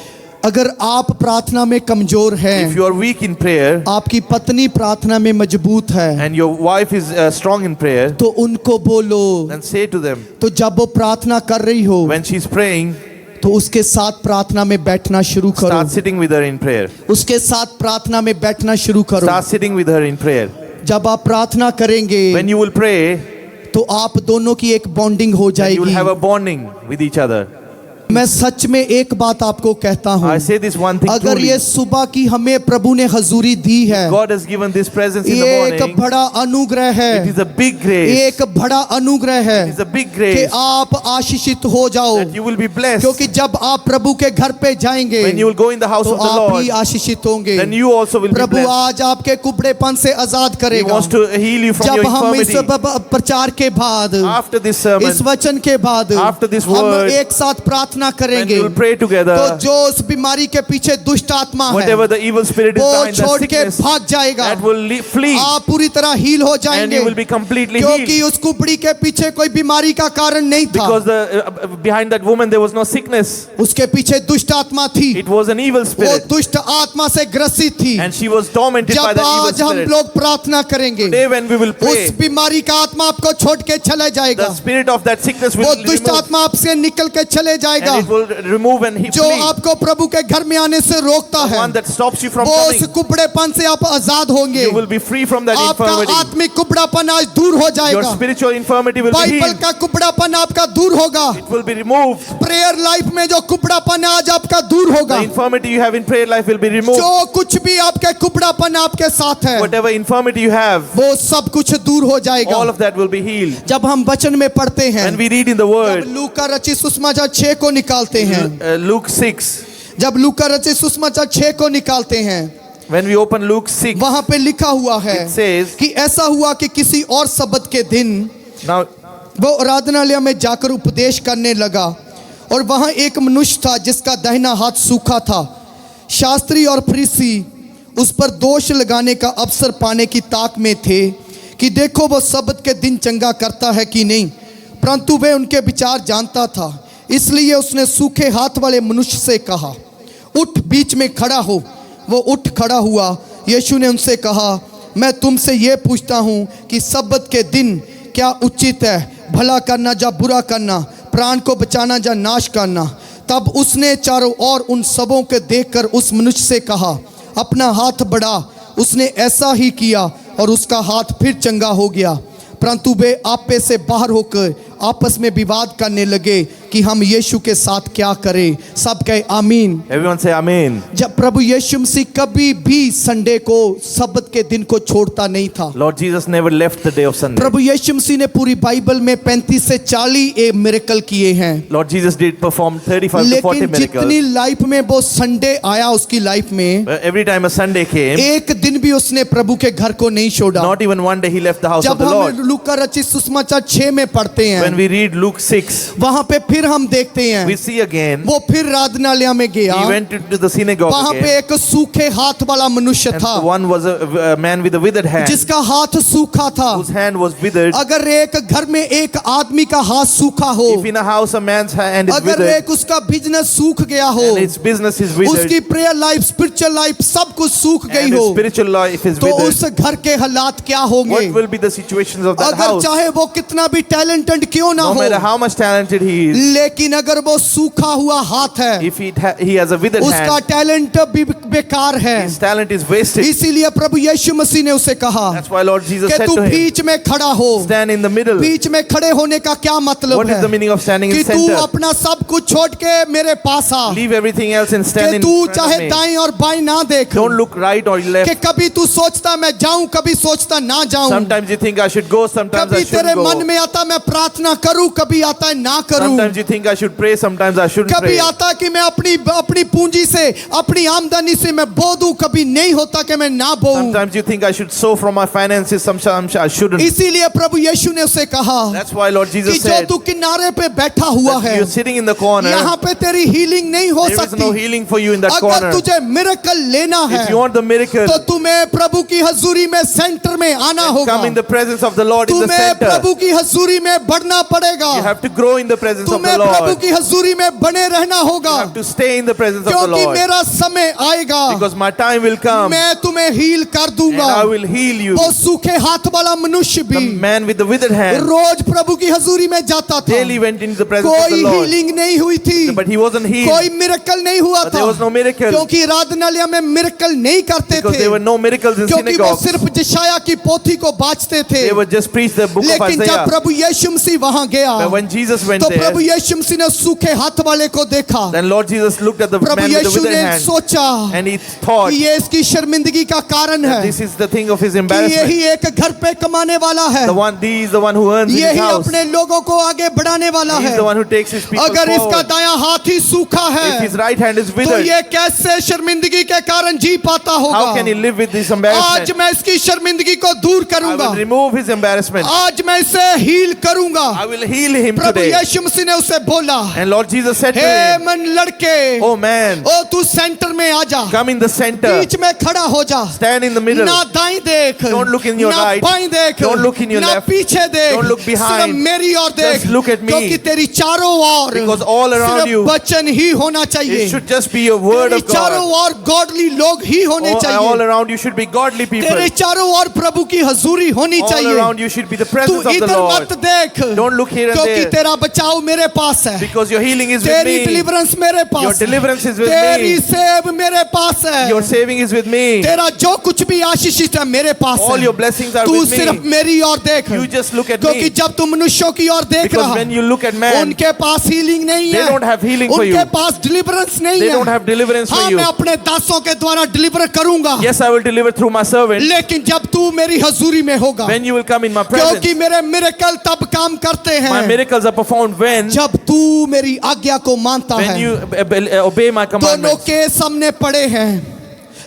अगर आप प्रार्थना में कमजोर हैं, If you are weak in prayer आपकी पत्नी प्रार्थना में मजबूत है, and your wife is strong in prayer, तो उनको बोलो, then say to them, तो जब वो प्रार्थना कर रही हो when she's praying, तो उसके साथ प्रार्थना में बैठना शुरू करो, start sitting with her in prayer. उसके साथ प्रार्थना में बैठना शुरू करो। Start sitting with her in prayer. जब आप प्रार्थना करेंगे When you will pray, तो आप दोनों की एक बॉन्डिंग हो then you will जाएगी। have a bonding with each other. मैं सच में एक बात आपको कहता हूँ, I say this one thing अगर truly. ये सुबह की हमें प्रभु ने हजूरी दी है, God has given this presence in the ये एक morning. बड़ा अनुग्रह It है, is a big grace. एक बड़ा अनुग्रह It है is a big कि grace आप आशीषित हो जाओ, that you will be blessed. क्योंकि जब आप प्रभु के घर पे जाएंगे When you will go in the house तो of the आप ही Lord, आशीषित होंगे। then you also will be Prabhu blessed. आज आपके कुबड़ेपन से आजाद He करेगा। wants to heal you from जब your हम इस infirmity. प्रचार के बाद, After this sermon, इस वचन के बाद After this हम word, एक साथ प्रार्थना when करेंगे, you will pray together, तो जो उस बीमारी के पीछे दुष्ट आत्मा है whatever the evil spirit is वो behind that छोड़ के sickness, भाग जाएगा, that will flee, आप पूरी तरह हील हो and जाएंगे, you will be completely क्योंकि healed. उस कुबड़ी के पीछे कोई बीमारी का कारण नहीं था, Because behind that woman there was no sickness. उसके पीछे दुष्ट आत्मा थी, It was an evil वो spirit, दुष्ट आत्मा से ग्रसित थी। and she was tormented by जब the evil आज हम spirit. लोग प्रार्थना करेंगे, Today when we will pray, उस बीमारी का आत्मा आपको छोड़ के चले जाएगा, the spirit of that sickness will वो remove, दुष्ट आत्मा आपसे निकल के चले जाएगा, and it will remove and he जो flee. आपको प्रभु के घर में आने से रोकता The है, one that stops you from वो उस coming, कुबड़ेपन से आप आजाद होंगे। you will be free from that आपका infirmity. आत्मिक कुबड़ापन आज दूर हो Your जाएगा, spiritual infirmity will be Bible healed. का कुबड़ापन आपका दूर होगा, It will be removed. Prayer life में जो कुबड़ापन है आज आपका दूर होगा, The infirmity you have in prayer life will be removed. जो कुछ भी आपके कुबड़ापन आपके साथ है Whatever infirmity you have, वो सब कुछ दूर हो जाएगा। all of that will be healed. जब हम वचन में पढ़ते हैं, When we read in the जब word, लूका रचित सुसमाचार 6 को निकालते हैं, Luke 6, जब लूका रचित सुसमाचार 6 को निकालते हैं, when we open Luke 6, वहां पे लिखा हुआ है it says, कि ऐसा हुआ कि किसी और सब्त के दिन now वो आराधनालय में जाकर उपदेश करने लगा, और वहां एक मनुष्य था जिसका दाहिना हाथ सूखा था। शास्त्री और फरीसी उस पर दोष लगाने का अवसर पाने की ताक में थे कि देखो वो सब्त के दिन चंगा करता है कि नहीं, परंतु वे उनके विचार जानता था, इसलिए उसने सूखे हाथ वाले मनुष्य से कहा, उठ बीच में खड़ा हो। वो उठ खड़ा हुआ। यीशु ने उनसे कहा, मैं तुमसे ये पूछता हूँ कि सब्त के दिन क्या उचित है, भला करना या बुरा करना, प्राण को बचाना या नाश करना। तब उसने चारों ओर उन सबों को देखकर उस मनुष्य से कहा, अपना हाथ बढ़ा। उसने ऐसा ही किया और उसका हाथ फिर चंगा हो गया। परंतु वे आपे से बाहर होकर आपस में विवाद करने लगे कि हम यीशु के साथ क्या करें। सब कहे आमीन। Everyone say Amen. जब प्रभु यीशु मसीह कभी भी संडे को, सब्त के दिन को छोड़ता नहीं था। Lord Jesus never left the day of Sunday. प्रभु यीशु मसीह ने पूरी बाइबल में 35 से 40 मिरेकल किए हैं। Lord Jesus did perform 35 to 40 लेकिन जितनी miracles. लाइफ में वो संडे आया उसकी लाइफ में, Every time a Sunday came, एक दिन भी उसने प्रभु के घर को नहीं छोड़ा। not even one day he left the house of जब the हम Lord. लूका रचित सुसमाचार 6 में पढ़ते When हैं, we read Luke 6, वहां पे फिर हम देखते we हैं see again, वो फिर आराधनालय में गया। he went to the synagogue वहां पे again, एक सूखे हाथ वाला मनुष्य and था, one was a man with a withered hand, जिसका हाथ सूखा था। whose hand was withered. अगर एक घर में एक आदमी का हाथ सूखा हो, If in a house a man's hand is अगर withered, एक उसका बिजनेस सूख गया हो, and its business is withered, उसकी प्रेयर लाइफ, स्पिरिचुअल लाइफ सब कुछ सूख गई and हो, his spiritual life is तो withered, उस घर के हालात क्या होंगे? what will be the situations of that अगर house? चाहे वो कितना भी टैलेंटेड क्यों ना No हो, matter how much talented he is, लेकिन अगर वो सूखा हुआ हाथ है, if he has a withered उसका hand, टैलेंट भी बेकार है। his talent is wasted. इसीलिए प्रभु यीशु मसीह ने उसे कहा That's why Lord Jesus कि said तू to him, बीच में खड़ा हो। stand in the middle. बीच में खड़े होने का क्या मतलब What is है? the meaning of standing कि in तू center? अपना सब कुछ छोड़ के मेरे पास आ, Leave everything else and stand कि in तू front चाहे of me. दाएं और बाएं ना देख, Don't look right or कि left. कभी तू सोचता मैं जाऊं, कभी सोचता ना जाऊं, Sometimes you think I should go, sometimes I कभी तेरे shouldn't मन go. में आता मैं प्रार्थना करूं, कभी आता है ना करूं, Sometimes you think I should pray, sometimes I shouldn't कभी pray. आता कि मैं अपनी अपनी पूंजी से, अपनी आमदनी से मैं बो दूं, कभी नहीं होता कि मैं ना बोऊं। Sometimes you think I should sow from my finances, sometimes I shouldn't. इसीलिए प्रभु यीशु ने उसे कहा That's why Lord कि Jesus जो said, तू किनारे पे बैठा हुआ that है, you're sitting in the corner, यहाँ पे तेरी हीलिंग नहीं हो there is no सकती। healing for you in that अगर corner. तुझे मिरेकल लेना है If you want the miracle, तो तुम्हें प्रभु की हजूरी में सेंटर में आना होगा। come in the presence of the Lord in the तुम्हें center. प्रभु की हजूरी में बढ़ना पड़ेगा। You have to grow in the presence of the तुम्हें प्रभु Lord. की हजूरी में बने रहना होगा, You have to stay in the presence of the क्योंकि Lord. मेरा समय आएगा, Because my time will come and मैं तुम्हें हील कर दूंगा। I will heal you. वो सूखे हाथ वाला मनुष्य The भी man with the withered hand रोज प्रभु की हजूरी में जाता था, daily went into the presence of कोई the Lord. हीलिंग नहीं हुई थी, But he wasn't healed. कोई मिरेकल नहीं हुआ But था, there was no miracle. क्योंकि आराधनालय में मिरेकल नहीं करते Because थे, there were no miracles in क्योंकि वो synagogues. सिर्फ यशायाह की पोथी को बाँचते थे। They would just preach the book of लेकिन जब Isaiah. प्रभु यीशु मसीह वहां गया, But when Jesus went तो there, प्रभु यीशु मसीह ने सूखे हाथ वाले को देखा। then Lord Jesus looked at the Prabhu man with the Yeshu withered ने hand सोचा and he thought कि ये इसकी शर्मिंदगी का कारण है, this is the thing of his कि embarrassment. यही एक घर पे कमाने वाला है, He is the one who earns in his यही house. अपने लोगों को आगे बढ़ाने वाला He है। is the one who takes his people अगर इसका forward. दायां हाथ ही सूखा If है, his right hand is तो withered, ये कैसे शर्मिंदगी के कारण जी पाता how can he होगा? live with this आज embarrassment? मैं इसकी शर्मिंदगी को दूर I करूंगा, will remove his embarrassment. आज मैं इसे हील करूंगा। I will heal him Prabhu today. यीशु मसीह ने उसे बोला, And Lord Jesus said to hey him, मन लड़के, oh man, ओ तू सेंटर में आ जा, come in the center. बीच में खड़ा हो जा, Stand in the middle. ना दाएं देख, Don't look in your ना right. बाएं देख, Don't look in your ना left. पीछे देख, Don't look behind. सिर्फ मेरी ओर देख, Just look at me. क्योंकि तेरी चारों ओर Because all around सिर्फ you, वचन ही होना चाहिए, it should just be a word तेरी of चारों God. ओर गॉडली लोग ही होने All चाहिए, around you should be godly people. तेरे चारों ओर प्रभु की हजूरी होनी All चाहिए। around you should be the तू presence of the इधर Lord. मत देख, Don't look here and क्योंकि there. तेरा बचाव मेरे पास है, Because your healing is with तेरी me. डिलीवरेंस मेरे पास Your है, deliverance is with तेरी me. सेव मेरे पास है, Your saving is with me. तेरा जो कुछ भी आशीषित है मेरे पास All है। your blessings are तू with सिर्फ me. मेरी ओर देख, You just look at क्योंकि me. जब तू मनुष्यों की ओर देख Because रहा, when you look at man, उनके पास हीलिंग नहीं they है, don't have healing for उनके you. पास डिलीवरेंस नहीं They है। don't have deliverance for हाँ, you. मैं अपने दासों के द्वारा डिलीवर करूंगा, Yes, I will deliver through my servant. लेकिन जब तू मेरी हजूरी में होगा, When you will come in my presence. क्योंकि मेरे मिरेकल तब काम करते My हैं miracles are performed when जब तू मेरी आज्ञा को मानता है। you obey my दोनों commandments. केस हमने पढ़े हैं,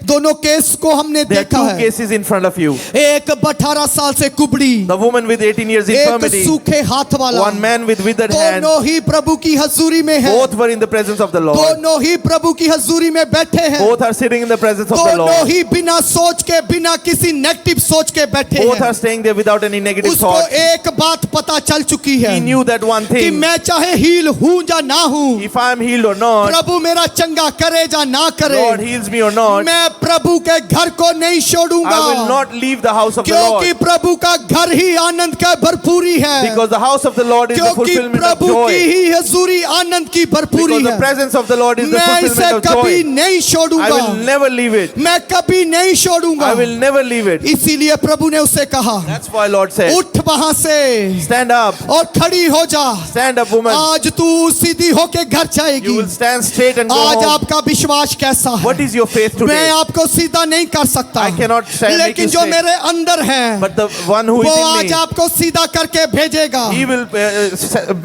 दोनों केस को हमने There are देखा two है। cases in front of you. एक 18 साल से कुबड़ी, The woman with 18 years एक infirmity. सूखे हाथ वाला, One man with withered hand. दोनों ही प्रभु की हजूरी में है, Both were in the presence of the Lord. दोनों ही प्रभु की हजूरी में बैठे हैं, Both are sitting in the presence of the दोनों Lord. ही बिना सोच के, बिना किसी नेगेटिव सोच के बैठे Both हैं। are staying there without any negative उसको thought. एक बात पता चल चुकी है He knew that one कि thing. मैं चाहे हील हूं या ना हूं, If I am healed or not, प्रभु मेरा चंगा करे या ना करे, Lord heals me or not, मैं प्रभु के घर को नहीं छोड़ूंगा, I will not leave the house of the क्योंकि Lord. प्रभु का घर ही आनंद का भरपूरी है, Because the house of the Lord is the क्योंकि fulfillment of प्रभु की joy. ही हजूरी आनंद की भरपूरी Because the है। presence of the Lord is the मैं इसे fulfillment of कभी joy. नहीं I छोड़ूंगा, will never leave it. मैं कभी नहीं छोड़ूंगा। I will never leave it. इसीलिए प्रभु ने उसे कहा, That's why Lord said, उठ वहां से stand up, और खड़ी हो जा, stand up woman. आज तू सीधी होके घर You जाएगी। will stand straight and go आज home. आपका विश्वास कैसा है? What is your faith मैं today? आपको सीधा नहीं कर सकता, I cannot make you लेकिन जो straight. मेरे अंदर है But the one who वो is in आज me, आपको सीधा करके भेजेगा, he will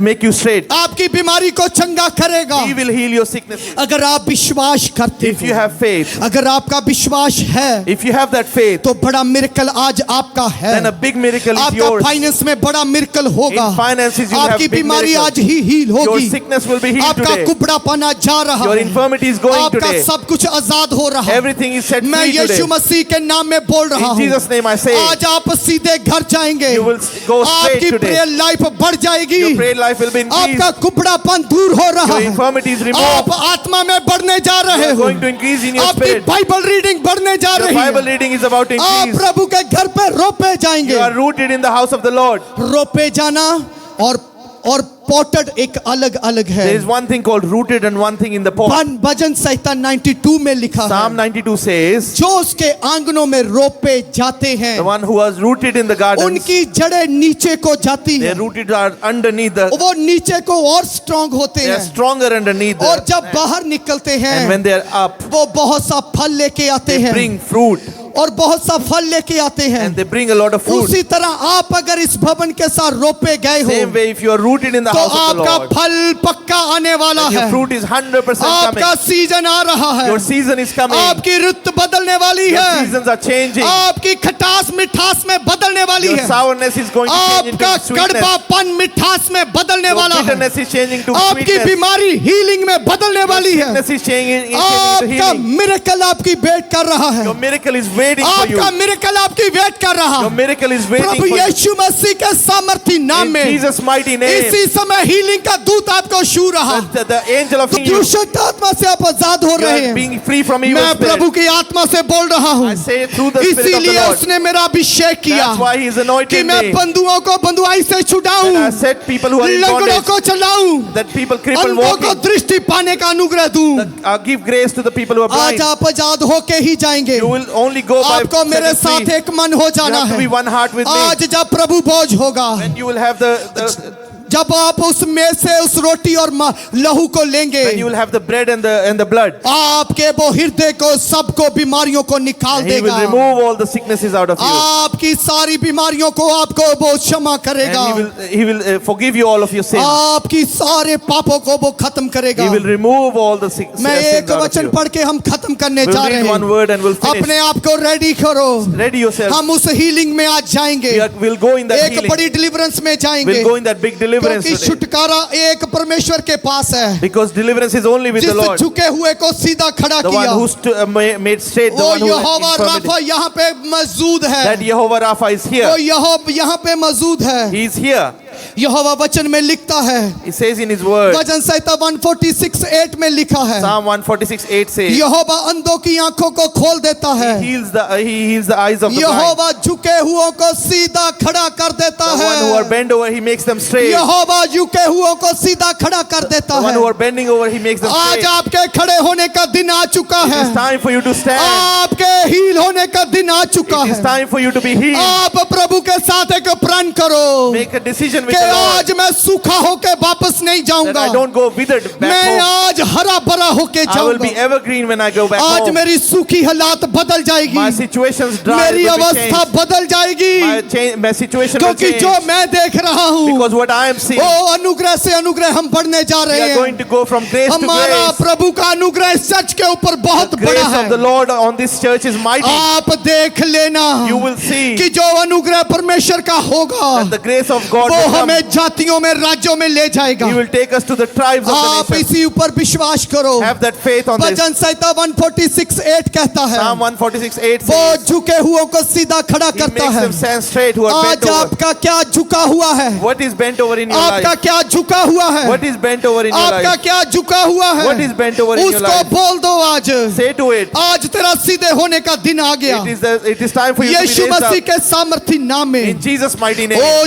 make you straight. आपकी बीमारी को चंगा करेगा। He will heal your sickness. अगर आप विश्वास करते If you हो, have faith, अगर आपका विश्वास है, if you have that faith, तो बड़ा मिरेकल आज आपका है। then a big miracle is आपका yours. फाइनेंस में बड़ा मिरेकल होगा। In finances you have आपकी big बीमारी miracle. आज ही हील Your होगी। sickness will be healed आपका today. कुबड़ापना जा रहा Your है, infirmity is going आपका today. सब कुछ आजाद हो रहा है। Everything is set मैं free today. यीशु मसीह के नाम में बोल रहा In हूँ, Jesus' name I say, आज आप सीधे घर जाएंगे, you will go straight आपकी today. प्रेयर लाइफ बढ़ जाएगी, Your prayer life will be increased. आपका कुबड़ापन दूर हो रहा Your है, infirmity is removed. आप आत्मा में बढ़ने जा You रहे are हो, going to increase in your आपकी spirit. बाइबल रीडिंग बढ़ने जा Your रही Bible है, reading is about to आप increase. प्रभु के घर पे रोपे जाएंगे। You are rooted in the house of the Lord. रोपे जाना और पोटेड एक अलग अलग है। There is one thing called rooted and one thing in the pot. भजन संहिता 92 में लिखा Psalm है, 92 says, जो उसके आंगनों में रोपे जाते हैं, the one who was rooted in the gardens, उनकी जड़ें नीचे को जाती they हैं, are rooted are underneath the, वो नीचे को और स्ट्रांग होते they are हैं, stronger underneath और the, जब बाहर निकलते and हैं when they are up, वो बहुत सा फल लेके आते they हैं, bring fruit और बहुत सा फल लेके आते हैं। and they bring a lot of fruit. उसी तरह आप अगर इस भवन के साथ रोपे गए Same हो way, if you are rooted in the तो house of the आपका Lord, फल पक्का आने वाला then your है, fruit is 100% coming. आपका सीजन आ रहा है, Your season is coming. आपकी रुत बदलने वाली Your है, seasons are changing. आपकी खटास मिठास में बदलने वाली Your है, sourness is going to change into आपका sweetness. कड़वापन मिठास में बदलने Your वाला है, bitterness is changing to आपकी sweetness. बीमारी हीलिंग में बदलने वाली है, Sickness is changing into आपका healing. मिरेकल आपकी वेट कर रहा है, Your miracle is waiting for you. आपका मिरेकल आपकी वेट कर रहा Your है। miracle is waiting Prabhu for you. यीशु मसीह के सामर्थी नाम In में Jesus' mighty name, इसी समय हीलिंग का दूत आपको छू रहा, the angel of healing, दूषित आत्मा से आप आजाद हो you रहे are हैं। being free from evil मैं प्रभु spirit. की आत्मा से बोल रहा हूँ, I say through the spirit of the इसीलिए Lord. उसने मेरा अभिषेक किया That's why He is कि anointed मैं me. बंधुओं को बंधुआई से छुड़ाऊं, I set people who are in लंगड़ों bondage, को चलाऊं, that people crippled अंधों को walking, दृष्टि पाने का अनुग्रह दूं। give grace to the people who are आज blind. आप आजाद होके ही जाएंगे, You will only go by आपको मेरे setting साथ free. एक मन हो You जाना have to है। be one heart with me. आज जब प्रभु भोज होगा, When you will have the जब आप उस में से उस रोटी और लहू को लेंगे, when you will have the bread and the blood, आपके वो हृदय को सबको बीमारियों को निकाल He will देगा, remove all the sicknesses out of you. आपकी सारी बीमारियों को आपको वो क्षमा करेगा, And He will forgive you all of your sins. आपकी सारे पापों को वो खत्म करेगा। He will remove all the sins मैं एक out of वचन you. पढ़ के हम खत्म करने We'll जा रहे read one हैं। word and we'll finish. अपने आप को रेडी करो, Ready yourself. हम उस हीलिंग में आज जाएंगे, We'll go in that एक healing. बड़ी डिलीवरेंस में जाएंगे, We'll go in that big deliverance क्योंकि today. छुटकारा एक परमेश्वर के पास है, Because deliverance is only with the जिस Lord. झुके हुए को सीधा खड़ा The one किया, who made straight, the वो one who Jehovah infirmity. Rapha यहाँ पे मौजूद है, That Jehovah Rapha is वो here. यहाँ पे मौजूद है। He is here. यहोवा वचन में लिखता है, He says in His word. भजन संहिता 146:8 में लिखा है, Psalm 146:8 says, यहोवा अंधों की आंखों को खोल देता है, He heals the eyes of the blind. यहोवा झुके हुओं को सीधा खड़ा कर देता The है, one who are bent over, He makes them straight. The यहोवा झुके हुओं को सीधा खड़ा कर देता one है। who are bending over, He makes them आज straight. आपके खड़े होने का दिन आ चुका है, It's time for you to stand. आपके हील होने का दिन आ चुका It's है। time for you to be healed. आप प्रभु के साथ एक प्रण करो Make a decision with कि the Lord. आज मैं सूखा होके वापस नहीं That जाऊंगा, I don't go withered back मैं home. आज हरा भरा होके I will be जाऊंगा। evergreen when I go back आज home. मेरी सूखी हालात बदल जाएगी, My situation's dry. मेरी will be अवस्था changed. बदल जाएगी, My situation will क्योंकि change. जो मैं देख रहा हूँ Because what I am seeing, वो अनुग्रह से अनुग्रह हम बढ़ने जा we रहे are going हैं। to go from grace to हमारा grace. प्रभु का अनुग्रह इस चर्च के ऊपर बहुत The बड़ा grace है। of the Lord on this church is mighty. आप देख लेना You will see कि जो अनुग्रह परमेश्वर का होगा that the grace of God वो will come. हमें जातियों में, राज्यों में ले जाएगा। He will take us to the tribes of आप the nations. इसी ऊपर विश्वास करो। Have that faith on this. भजन संहिता 146:8 कहता है, Psalm 146:8 वो says, झुके हुओं को सीधा खड़ा He करता makes है। them stand straight who are आज bent over. आपका क्या झुका हुआ है? What is bent over in your आपका life? क्या झुका हुआ है? What is bent over in your आपका life? क्या झुका हुआ है? What is bent over in your उसको life? बोल दो आज। Say to it. आज तेरा सीधे होने का दिन आ गया। It is time for you to be Yeshu raised Masih up के सामर्थी नाम में। in Jesus' mighty name. O